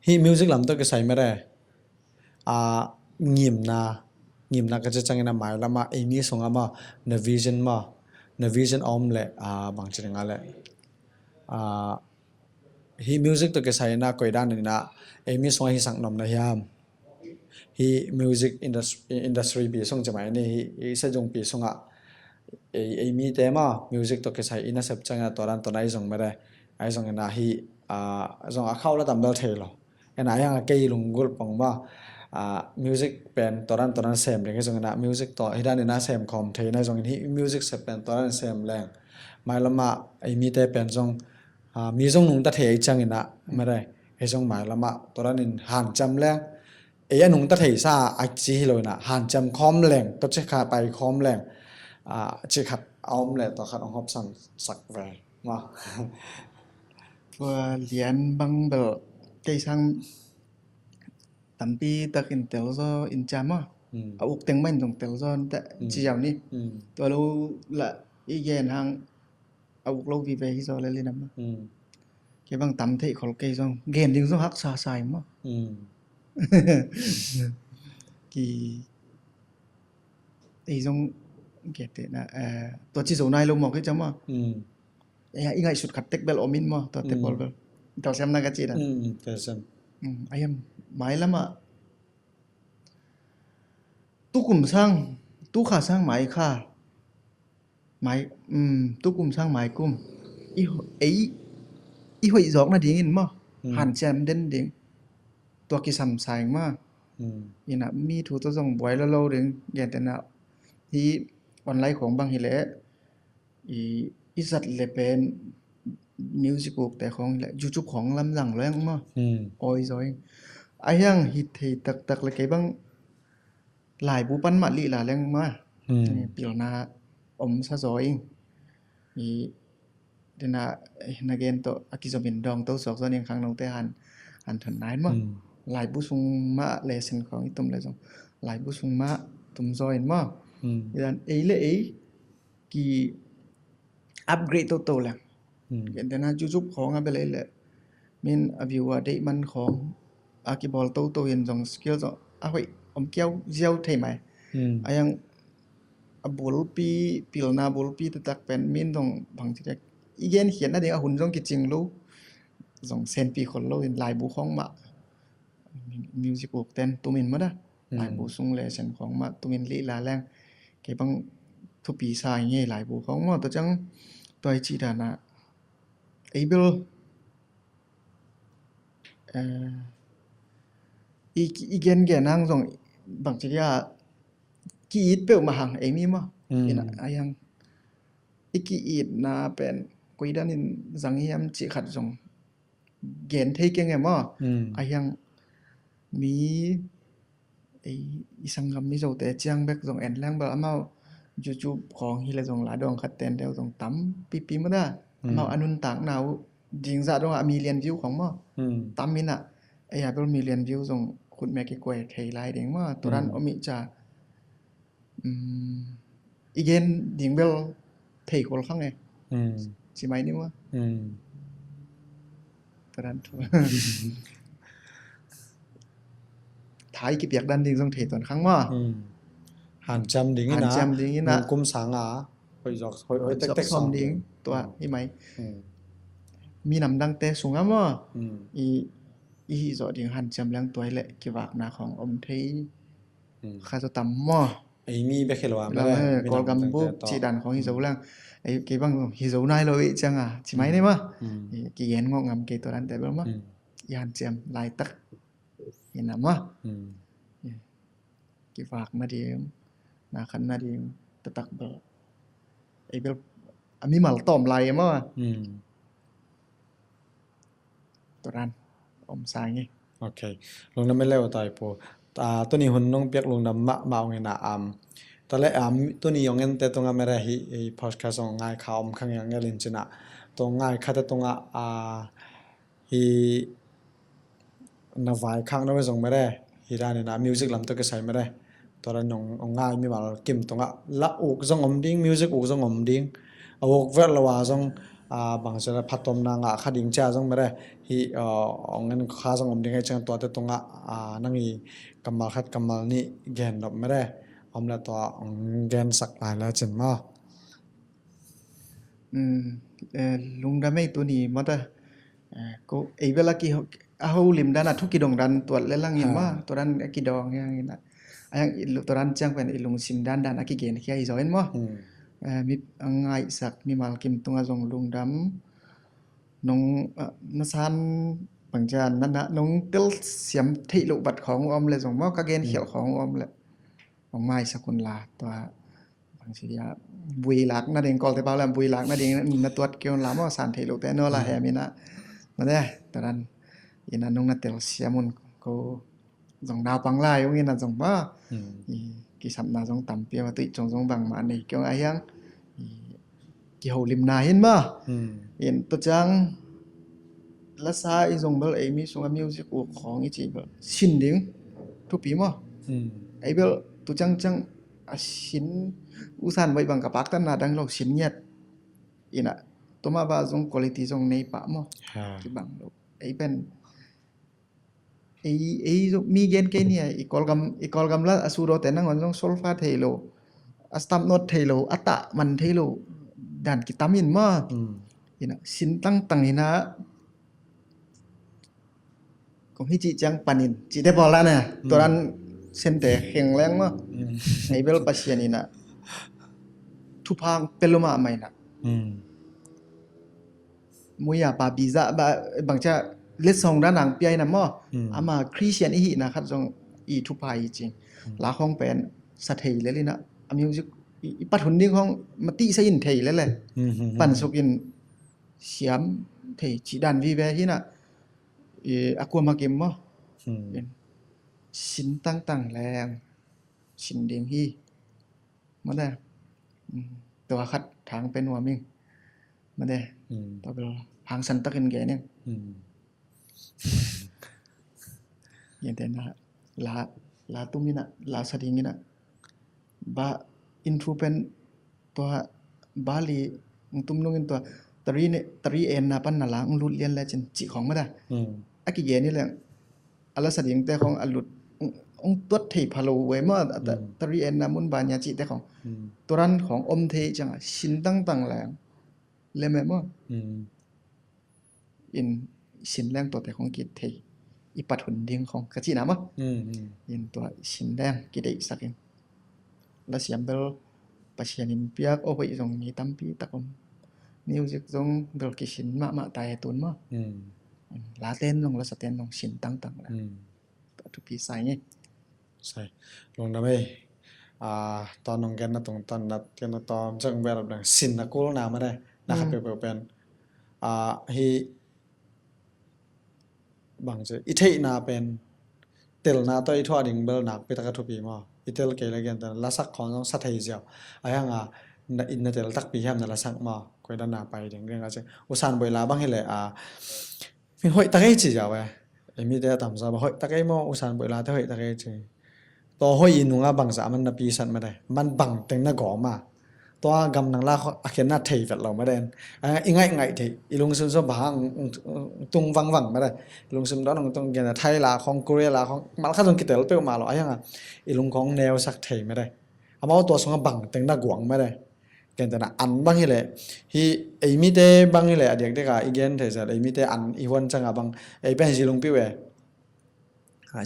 ฮีมิวสิกลำตัวก็ใส่ไม่ได้งิมนะก็จะจังนะหมายละมาไอ้นี่ส่งมาในวิชั่นมาในวิชั่นออมเลยบางชนิดงั้นเลยฮีมิวสิกตัวก็ใส่นะก็ด้านนี้นะไอ้มีส่งให้สั่งนมนะยามฮีมิวสิกอินดัสทรีปีส่งจะหมายนี่ฮีเสจงปีส่งไอ้มีแต่มามิวสิกตัวก็ใส่อินดัสเซปจังนะตัวนั้นตัวไหนส่งไม่ได้ไอ้ส่งนะฮีส่งเข้าแล้วตามเบลเทลไอ้ไหนยังเกยลงกุลปองว่ามิวสิกเป็นตัวนั้นเซมเรื่องที่ส่งนะมิวสิกตัวที่ด้านนี้นะเซมคอมเทในส่งที่มิวสิกเป็นตัวนั้นเซมแรงไม่ละมาไอ้มีแต่เป็นส่งมีส่งนุ่งตะเทยจังนะไม่ได้ไอ้ส่งหมายละมาตัวนั้นหันจำแรงไอ้นุ่งตะเทยซาไอจีเลยนะหันจำคอมแรงตัวเช็คขาไปคอมแรงเช็คขัดเอาแรงตัวขัดองฮอบสันสักแวร์มาตัวเหรียญบางแบบใจสั่งtapi tak intel so incama awuk teng main dong tel so ta chiao ni to lo la i gen hang awuk lo vi ve hi so le le nam ke bang tam thei khol ke so gen ding so hak sa sai ma ki i jong ke te na to chi so nai lo mo ke chama ya i ngai sut khat tek bel omin ma to te bol bel to sem na ka chi da te sem ayam mai lama tu kum sang tu kha sang mai kha mai tu kum sang mai kum i ấy i hoi jok na ding in ma han chem den ding to ki sam sai ma ina mi thu to jong boy lo lo ding gen te na hi online ของบางhi le i zat le pen music book แต่ของแหละ YouTube ของลำหลังแรงมาโอ้ยซอยไอ้ยังฮิตเทตักเลยไกบังหลายบูปันมาลีหลาแรงมาเปียวนาอมซะซอยมีเดนานาเกนโตอากิโซบินดองโตสอกซอนยังครั้งนองแต่หันถนนายมาหลายบุซุงมาเลเซนของอีตุมเลยซองหลายบุซุงมาตุมซอยมาดันเอเลกีอัปเกรดโตๆแหละแต่นะจุบของอะไรเลยแหละมินอวิวว่าได้มันของอากิบอลโตเห็นสองสกิลสองเฮ้ยอมเกี้ยวเจียวเท่ไหมยังบุลปีปิลนาบุลปีตักเป็นมินตรงบางทีอีเกนเขียนนะเดี๋ยวหุ่นจงกิจริงรู้สองเซนปีคนเราเห็นลายบุของมามิวสิกบุกเต้นตัวมินมาได้ลายบุซุงเลเซนของมาตัวมินลีลาแรงเก็บบังทุกปีสายเงี้ยลายบุของมาตัวจังตัวจีดานะ able อีเกนแกนั่งส่งบางทีกีดเปิลมาหังมีมั้ยนะยังอีกีดนะเป็นกุยดันินสังเฮียมจิขัดส่งเกนเทเกงไงมั้ยังมีอีสังกำมีโจแต่เจียงเบกส่งแอนแรงแบบเอาจู่ๆของฮิเลส่งหลายดวงขัดเต็นเดียวส่งตั้มปีๆมาได้เอาอนุนต่างหนาวจริงซะต้องมีเรียนวิวของมั้ตั้มมิน่ะเป็นมีเรียนวิวส่งคุณแม่กี่กวยไทยไลน์เด้งมั้ตัวนั้นอมิจะอีเกนดิ่งเบลเทคนข้างไงใช่ไหมนี่มั้ตัวนั้นท้ายกี่เปียกดันดิ่งส่งเทตัวข้างมั้หันจำดิ่งนะมุงกุมสังอ่ะหอยจอกหอยเต็กๆซ้อมดิ่งตัวนี่ไหมมีนำดังเตะสูงอ่ะมั้อีจอดิ่งหันจำเลี้ยงตัวแหละเกี่ยวกับนาของอมเทยข้าจะตำมั้มีไปเคลวาไม่ได้กอลกัมบุจีดันของฮิโซลังกี่บางฮิโซนายเลยจังใช่ไหมเนี่ยมั้กี่เย็นงงงำกี่ตัวนั้นแต่แบบมั้ยานเจียมลายตักเห็นนะมั้กี่ฝากมาดีนาคันนาดีตะตักเบลเบลมีหมาต้มลายมั้ตัวนั้นอมสายไงโอเคลงน้ำไม่เล่าตายปูตัวนี้หุ่นน้องเปียกลงน้ำมาเอาเงินตอนแรกตัวนี้ยังเงินแต่ตรงนั้นไม่ได้พอดแคสต์ง่ายข่าวข้างยังเงินลินจินะตรงง่ายคัดตรงนาไฟข้างนั้นไม่ส่งไม่ได้ด้านนี้นะมิวสิกลำตัวก็ใช้ไม่ได้ตอนนั้นน้องง่ายมีมากิมตรงละอุกส่งอมดิ้งมิวสิกอุกส่งอมดิ้งเอาวกเวลว่าส่งบางส่วนพัดตมนางขัดดิ้งจ้าส่งไม่ได้งั้นข้าส่งอมดิ้งให้จังตัวแต่ตรงนั่งกำมาขัดกำมานี่แกนดอกไม่ได้อมแล้วตัวแกนสักหลายแล้วจนมาลุงดำไม่ตัวนี้มันแต่ก็เวลากี่เอาลิมด้านทุกกี่ดองดันตัวเล่นล่างเห็นว่าตัวนั้นกี่ดองอย่างนี้นะตัวนั้นจังเป็นลุงซิมด้านกี่เกณฑ์แค่อีสอยมั้งมีง่ายสักมีมากิมตรงส่งลุงดำน้องนัสานบางจานนั่นนะน้องเตลเสียมที่ลูกบัดของอมเลยส่งว่าก็เกณฑ์เขียวของอมเลยของไม้สกุลลาตัวบางทีบุยหลักนั่นเองกอลแต่เปล่าแล้วบุยหลักนั่นเองนั่นตัวเกี่ยวลามว่าสารที่ลูกแต่โน่ละแฮมินะมาได้ตอนนั้นยินน้องนัดเตลเสียมุนก็ส่งดาวปังไล่อย่างนี้นะส่งว่ากี่สัปดาห์ส่งต่ำเปียมาติส่งบางมาในเกี่ยวอะไรยังกี่หัวริมนาเห็นบ่เห็นตัวจังละซาอีส่งเบลมีส่งมิวสิกของอีจีเบลชินดิ้งทุกปีมั้งเบลตัวจังชินอุสันไว้บางกับปากตันนาดังเราชินเงียดน่ะตัวมาบาส่งคุณภาพส่งในปะมั้งที่บางเราเป็นมีเกณฑ์เนี่ยอีกอลกัมละสูโรแต่นั่งวันต้องโซลฟาเทโลอัสตัมโนเทโลอัตตะมันเทโลด่านกิตามินมาน่ะสินตั้งนี่นะของฮิจิจังปันินจิได้พอแล้วเนี่ยตัวนั้นเส้นแต่แข็งแรงมากเบลปัสยานี่นะทุพังเปลมาไม่นะมุยาปาบิซาบางจะเล็ดส่งด้านหนังเปียนะมั้งมาคริสเตียนอีนะครับส่งอีทุพายจริงลาของเป็นสัตย์เลยนะมิวสิกปัจจุบันนี้ของมาตีใส่ยินเทยเลยแหละปั่นสุกินเสียมเทยจีดันวีเวที่น่ะอากวมาเกมมั้งชิ้นตั้งแรงชิ้นเดียงฮีมาได้ตัวคัดทางเป็นหัวมิงมาได้ตัวเป็นพังสันตะกันแกเนี่ยอย่างแต่นะลาตุ้มนี่นะลาสดิงนี่นะบาอินทรูเป็นตัวบาลีตุ้มนุ่งตัวตรีเอ็นนะปั้นนาลาลุดเลียนแล้วจนจิของมาได้อากิเยนี่แหละอลาสดิงแต่ของอลุดตัวเทพาโลเวมาตรีเอ็นนะมุนบาญาจิแต่ของตัวรันของอมเทจังชินตั้งแรงเลยแม่มั้งอินชินแรงตัวแต่ของกิจเทอีปัดหุ่นดิ้งของกะจินะมั้งอินตัวชินแรงกิจได้สักเองแล้วเสียงเบลปัจจัยนินเปียกโอ้ไปส่งมีตั้มปีตะกม music zong bel ki shin ma tai tun ma la ten long la sa ten long shin tang la tu pi sai nge ใช่ลงนะเว้ยตอนน้องแกนนะตรงตอนนัดกันนะตอนจังแบบนั้นสินนะกูนามาได้นะครับเป็นฮีบางจะอีเทนาเป็นเตลนาตัวอีทวดิ่งเบลนักไปตะกัทุปีมาอีเตลเกลเกนแต่ละสักของต้องสัตย์เจียวไอ้ยังอินเตลตักปีแฮมนั่นละสักมาคอยด้านหน้าไปดิ่งเรื่องอะไรอุสานเวลาบางทีเลยมีหอยตะไคร้จีเจ้าเว้ยมีแต่ตามซาบหอยตะไคร้มาอุสานเวลาแต่หอยตะไคร้จีตัวหอยอินุงบังสามันนับปีสันไม่ได้มันบังเต็งนักก่อมาตัวกำนังลาเขาอาเขียนหน้าเทยแบบเราไม่ได้อีง่ายเทยอีลุงซึมซบางตุงวังไม่ได้ลุงซึมด้านตรงอย่างไทยลาของเกาหลีลาของมาแล้วข้าตรงกิเตอร์เปรี้ยวมาหรอไอ้ยังอีลุงของแนวสักเทยไม่ได้เอามาตัวสองบังเต็งนักกวางไม่ได้เกินแต่น่ะอันบางทีเลยฮีไอมีเตบางทีเลยเด็กเด็กอีเกนเทจะไอมีเตอันอีวันจังบังไอเป็นสิลุงปิ้ว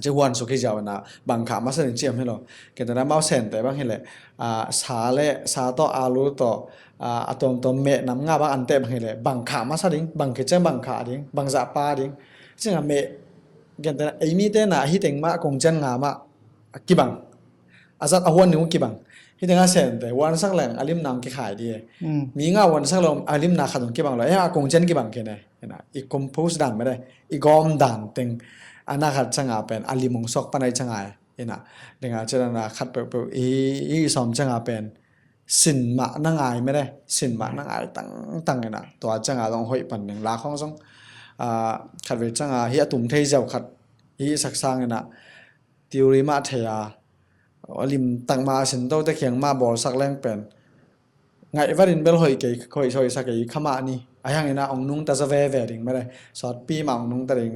จะวันสุขีเจ้านะบางขามาเส้นเจียมให้เราเกิดแต่นั้นเมาเส้นแต่บางทีเลยสาเละสาต่ออาลูต่อตัวเมะน้ำงาบางอันเตะบางทีเลยบางขามาซะดิ้งบางเกจ้าบางขาดิ้งบางจะปาดิ้งซึ่งเมะเกิดแต่ไอ้มีเตน่ะฮิตเองมากงจันงามากี่บังอาซัดอาวันนึงกี่บังฮิตเองอาเส้นแต่วันสักแหล่งอาลิมนำกี่ขายดีมีงาวันสักลมอาลิมนาขัดตรงกี่บังเลยอากงจันกี่บังแค่ไหนนะอีกคอมโพสดันไม่ได้อีกกอมดันเต็งอันนั้นขัดจังอาเป็นอาลิมงซอกปนัยจังไงนะเด็กอาจจะน่ะขัดเปๆอีสอมจังอาเป็นสินมานั่งไงไม่ได้สินมานั่งไงตั้งนะตัวจังอาต้องหอยปั่นหนึ่งลาของซงขัดเวจังอาเฮียตุ่มเทเจ้าขัดฮีสักสร้างนะทิวริมาเทียอาลิมตั้งมาสินโตตะเขียงมาบอลสักแรงเป็นไงวันนี้เบลหอยเกยหอยชอยสักเกยขมานี่ไอ้ยังไงนะองนุงตาจะเวดิ่งไม่ได้สอดปีมาองนุงตาดิ่ง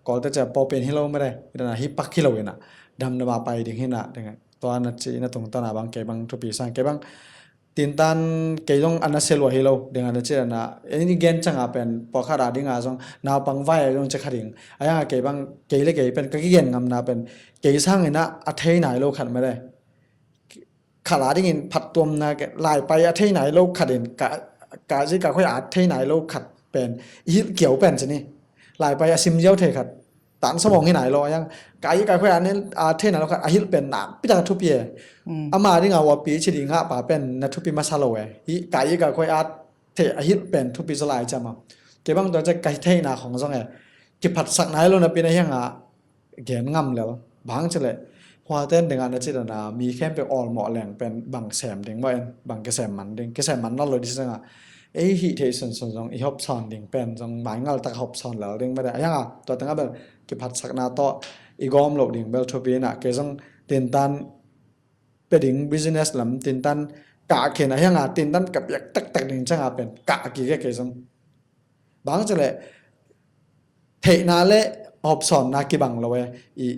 ก็จะพอเป็นฮิโลไม่ได้แต่นะฮิปักฮิโลเองนะดำมาไปดิ่งให้นะดิ่งตัวนั้นจีน่ะตรงตาหน้าบางเกยบางทุปีสังเกยบางตินตันเกยต้องอันนั้นเซลล์ฮิโลดิ่งอันนั้นจีน่ะอันนี้เกณฑ์จังอาเป็นพอขาดดิ่งอาซงนาปังไว้ต้องจะขาดิ่งไอ้ยังเกยบางเกยเล็กเกยเป็นก็เกยงำนาเป็นเกยสร้างเองนะอัฐิไหนโลขัดไม่ได้ขาลาดิ่งผัดตัวนะลายไปอัฐิไหนโลขัดเองกะจีกะค่อยอัฐิไหนโลขัดเป็นฮิเกี่ยวเป็นจะนี่ลายไปซิมเย้าเทขัดตานสมองที่ไหนรอยังกายกายค่อยอันนี้เทไหนเราขัดฮิเป็นหนาพิจารณาทุบเย่อามาดิ่งเอาว่าปีชิดิงะป่าเป็นนัทุปีมาซาโลเอฮิกายกายค่อยอัดเทฮิเป็นทุปีสลายจำมาเก็บบ้างตัวจะกายเทหนาของซองเอเก็บผัดสักไหนโลนะปีนั้นยังเขียนงำแล้วบางเฉลยพอเต้นdenganอาจิตนามีแค่เป็นออลเหมาะแหล่งเป็นบางแสมเด้งว่าบางกระแสมันเด้งกระแสมันนั่นเลยที่สังฮิเทสันส่งอีฮอบซอนเด้งเป็นส่งหมายงาตักฮอบซอนแล้วเด้งไม่ได้ยังตัวตั้งแบบเก็บผัดสักนาต่ออีกอมโหลดเด้งเบลทูปีน่ะเกี่ยงตินตันเป็นเด้งบิสเนสลำตินตันกะเขียนยังตินตันกับอยากตักเด้งจังเป็นกะกี่เกี่ยงบางจะเลยเทนาเล่ฮอบซอนนากี่บังเลยอี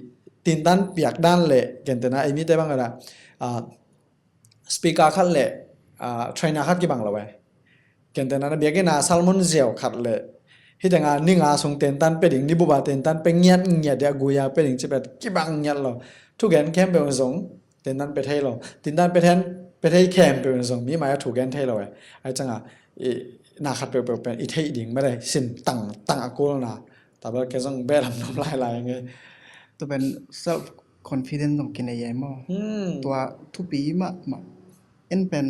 ตินตันเปียกด้านเละเกินแต่นะไอ้มีแต่บ้างอะไรสปีกาขัดเละเทรนเนอร์ขัดกี่บังละเว้ยเกินแต่นะเบียกินาซัลมอนเซลขัดเละที่แต่งานนี่งาส่งเต็นตันเป็นดิ่งนี่บุบาเต็นตันเป็นเงียเดียกุยาเป็นดิ่งจะเป็นกี่บังเงียเราทุกแกนแคมเป็นส่งเต็นตันไปไทยเราเต็นตันไปแทนไปไทยแคมเป็นส่งมีหมายถูกแกนไทยเราไอ้จังนาขัดเป็นอีไทยดิ่งไม่ได้สินตั้งอากูแล้วนะแต่ว่าแกต้องแบลำน้ำลายไงตัวเป็น self confidence ของกินไอ้ยัยมั้งตัวทุกปีมาเอ็นเป็น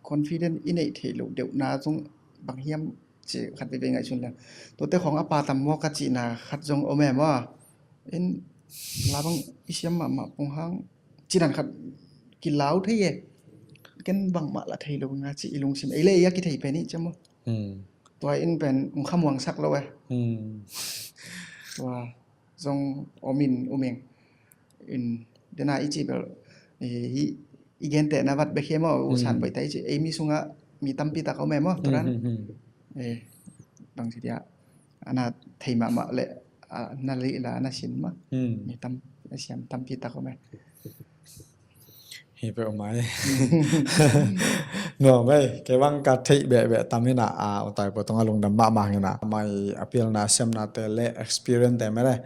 confidence อินไอเทลูเดี๋ยวนาจงบางเฮียมจีขัดไปเป็นไงชุนแล้วตัวแต่ของอปาตัมมอกจีนาขัดจงโอแม่ว่าเอ็นลาบังอิเชียมมาปงห้างจีนันขัดกินเหล้าเท่กันบางมาละเทลูงาจีลุงซิมไอเล่ยากิเทเป็นนี่จ้ะมั้งตัวเอ็นเป็นองค์ข้ามวังสักแล้วเว้ยตัวจงอมินอุเมงอินเดน่าอิจิเบลอีเกนเตนะวัดเบเคมออุสันไปไตจิเอมีสุงะมีตัมปีตะเขาแม่มอตัวนั้นบางทีเดียอันน่ะไทยมาเลยนาลีละนาชินมะมีตัมเสียมตัมปีตะเขาแม่เฮ้ยไปออกมาเลยเนาะไม่แกว่างกัดที่แบบตามนี่นะอุตัยปวดต้องลงดำมากๆเนี่ยนะไม่อภิลนาเซมนาเตเล่ experience แต่ไม่ได้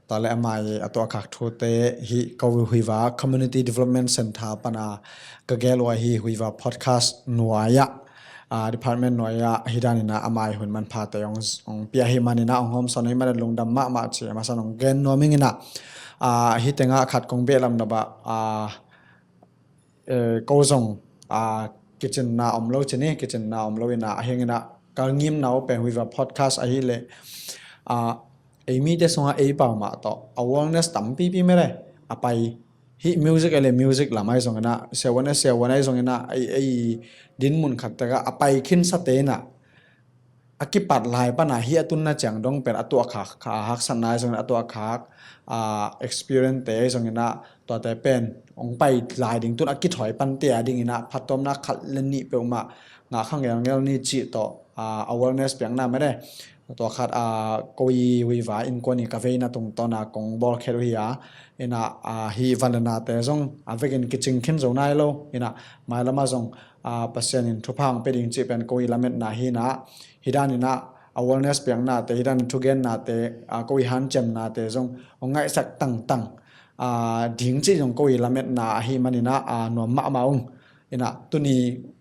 ตอนแรกไม่ตัวขักโทเตฮีก็วิวา community development center ปนาก็แกลว่าฮีวิวา podcast หน่วย department noya hidani na amai hun man pha te ong pia hi manina ong hom sonai man lungdam ma che ma sanong gen nomingina hi tenga khat kong belam na ba ko zong kitchen na omlo chene kitchen na omlo ina hengina kal ngim na pe hui va podcast a hi le emi te songa e pa ma to awareness tampi pi mere apai hi music ele music lamai zongena sewana zongena ai din mun khattaga apai khin satena akipat lai pa na hi atun na chang dong pen atu kha hak sanai zong atu kha experience te zongena to te pen ong pai lai ding tun akit thoi pan te ading ina phatom na khat leni pe ma nga khang ngel ni chi to awareness pyang na mere to khat koi wi va in ko ni ka ve na tung to na kong bol khel hi ya ina hi vanana te zong avekin kitchen khin zo nai lo ina mai lama zong pasien in thupang pe ding chi pen koi lamet na hi na hidan ina awareness pyang na te hidan thugen na te koi han chem na te zong ongai sak tang ding chi jong koi lamet na hi manina no ma maung ina tuni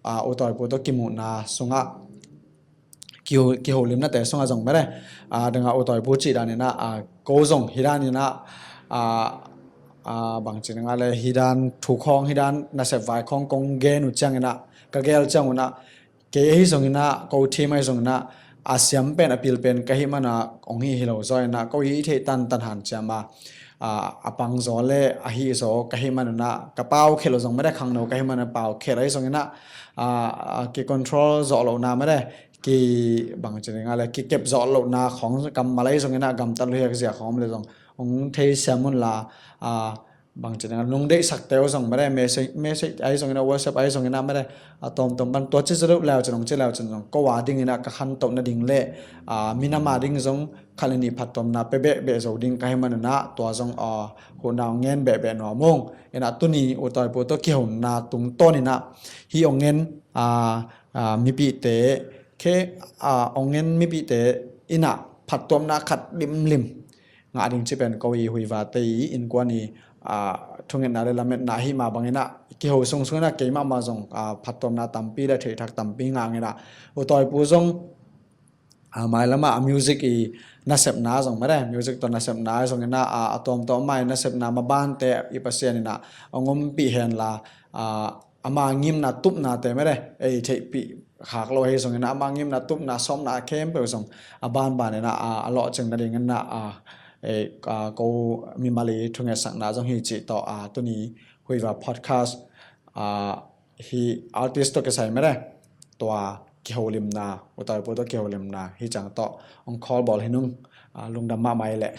otoi po to kimu na sunga ki ho lim na te songa jong mere danga otoi po chi dan na ko jong hidan ina bang chi nga le hidan thu khong hidan na se vai khong kong ge nu chang ina ka gel chang una ke hi jong ina ko thi mai jong na asiam pen apil pen ka hi mana ong hi hilo zoi na ko hi the tan han chama apang zo le a hi zo ka hi mana na ka pau khelo jong mere khang no ka hi mana pau khelai jong ina ki control zo lo na mere ki bang chi nga le ki kep zo lo na khong kam malai jong ina gam tan le ya khom le jong ong thei samun la bang chi nga lung de sak teo jong mere message ai jong ina whatsapp ai jong ina mere tom ban to chi zero lao chong che lao chong ko wa ding ina ka khan to na ding le minama ding jong khalini phatom na pe be zo ding kai man na to jong ho na ngen be no mong ina tuni otoi po to ki hon na tung to ni na hi ongen mi pi te ke ongen mi pi te ina phatom na khat lim nga ding chi pen ko hui wa te in kwa ni thungen na le lamet na hi ma bangena ki ho song na ke ma jong phatom na tampi la thei thak tampi nga ngena otoi pu jong mai lama music i na sep na jong mare music to na sep na jong na atom to mai na sep na ma ban te i pasien na ongom pi hen la ama ngim na tup na te mere ei thei pi khak lo he jong na ama ngim na tup na som na kem pe jong aban ban na alo cheng na ding na ko mi mali thunge sak na jong hi chi to tu ni hui wa podcast hi artist to ke sai mere to ki holim na utai po to ki holim na hi chang to ong call ball hinung lungdam ma mai le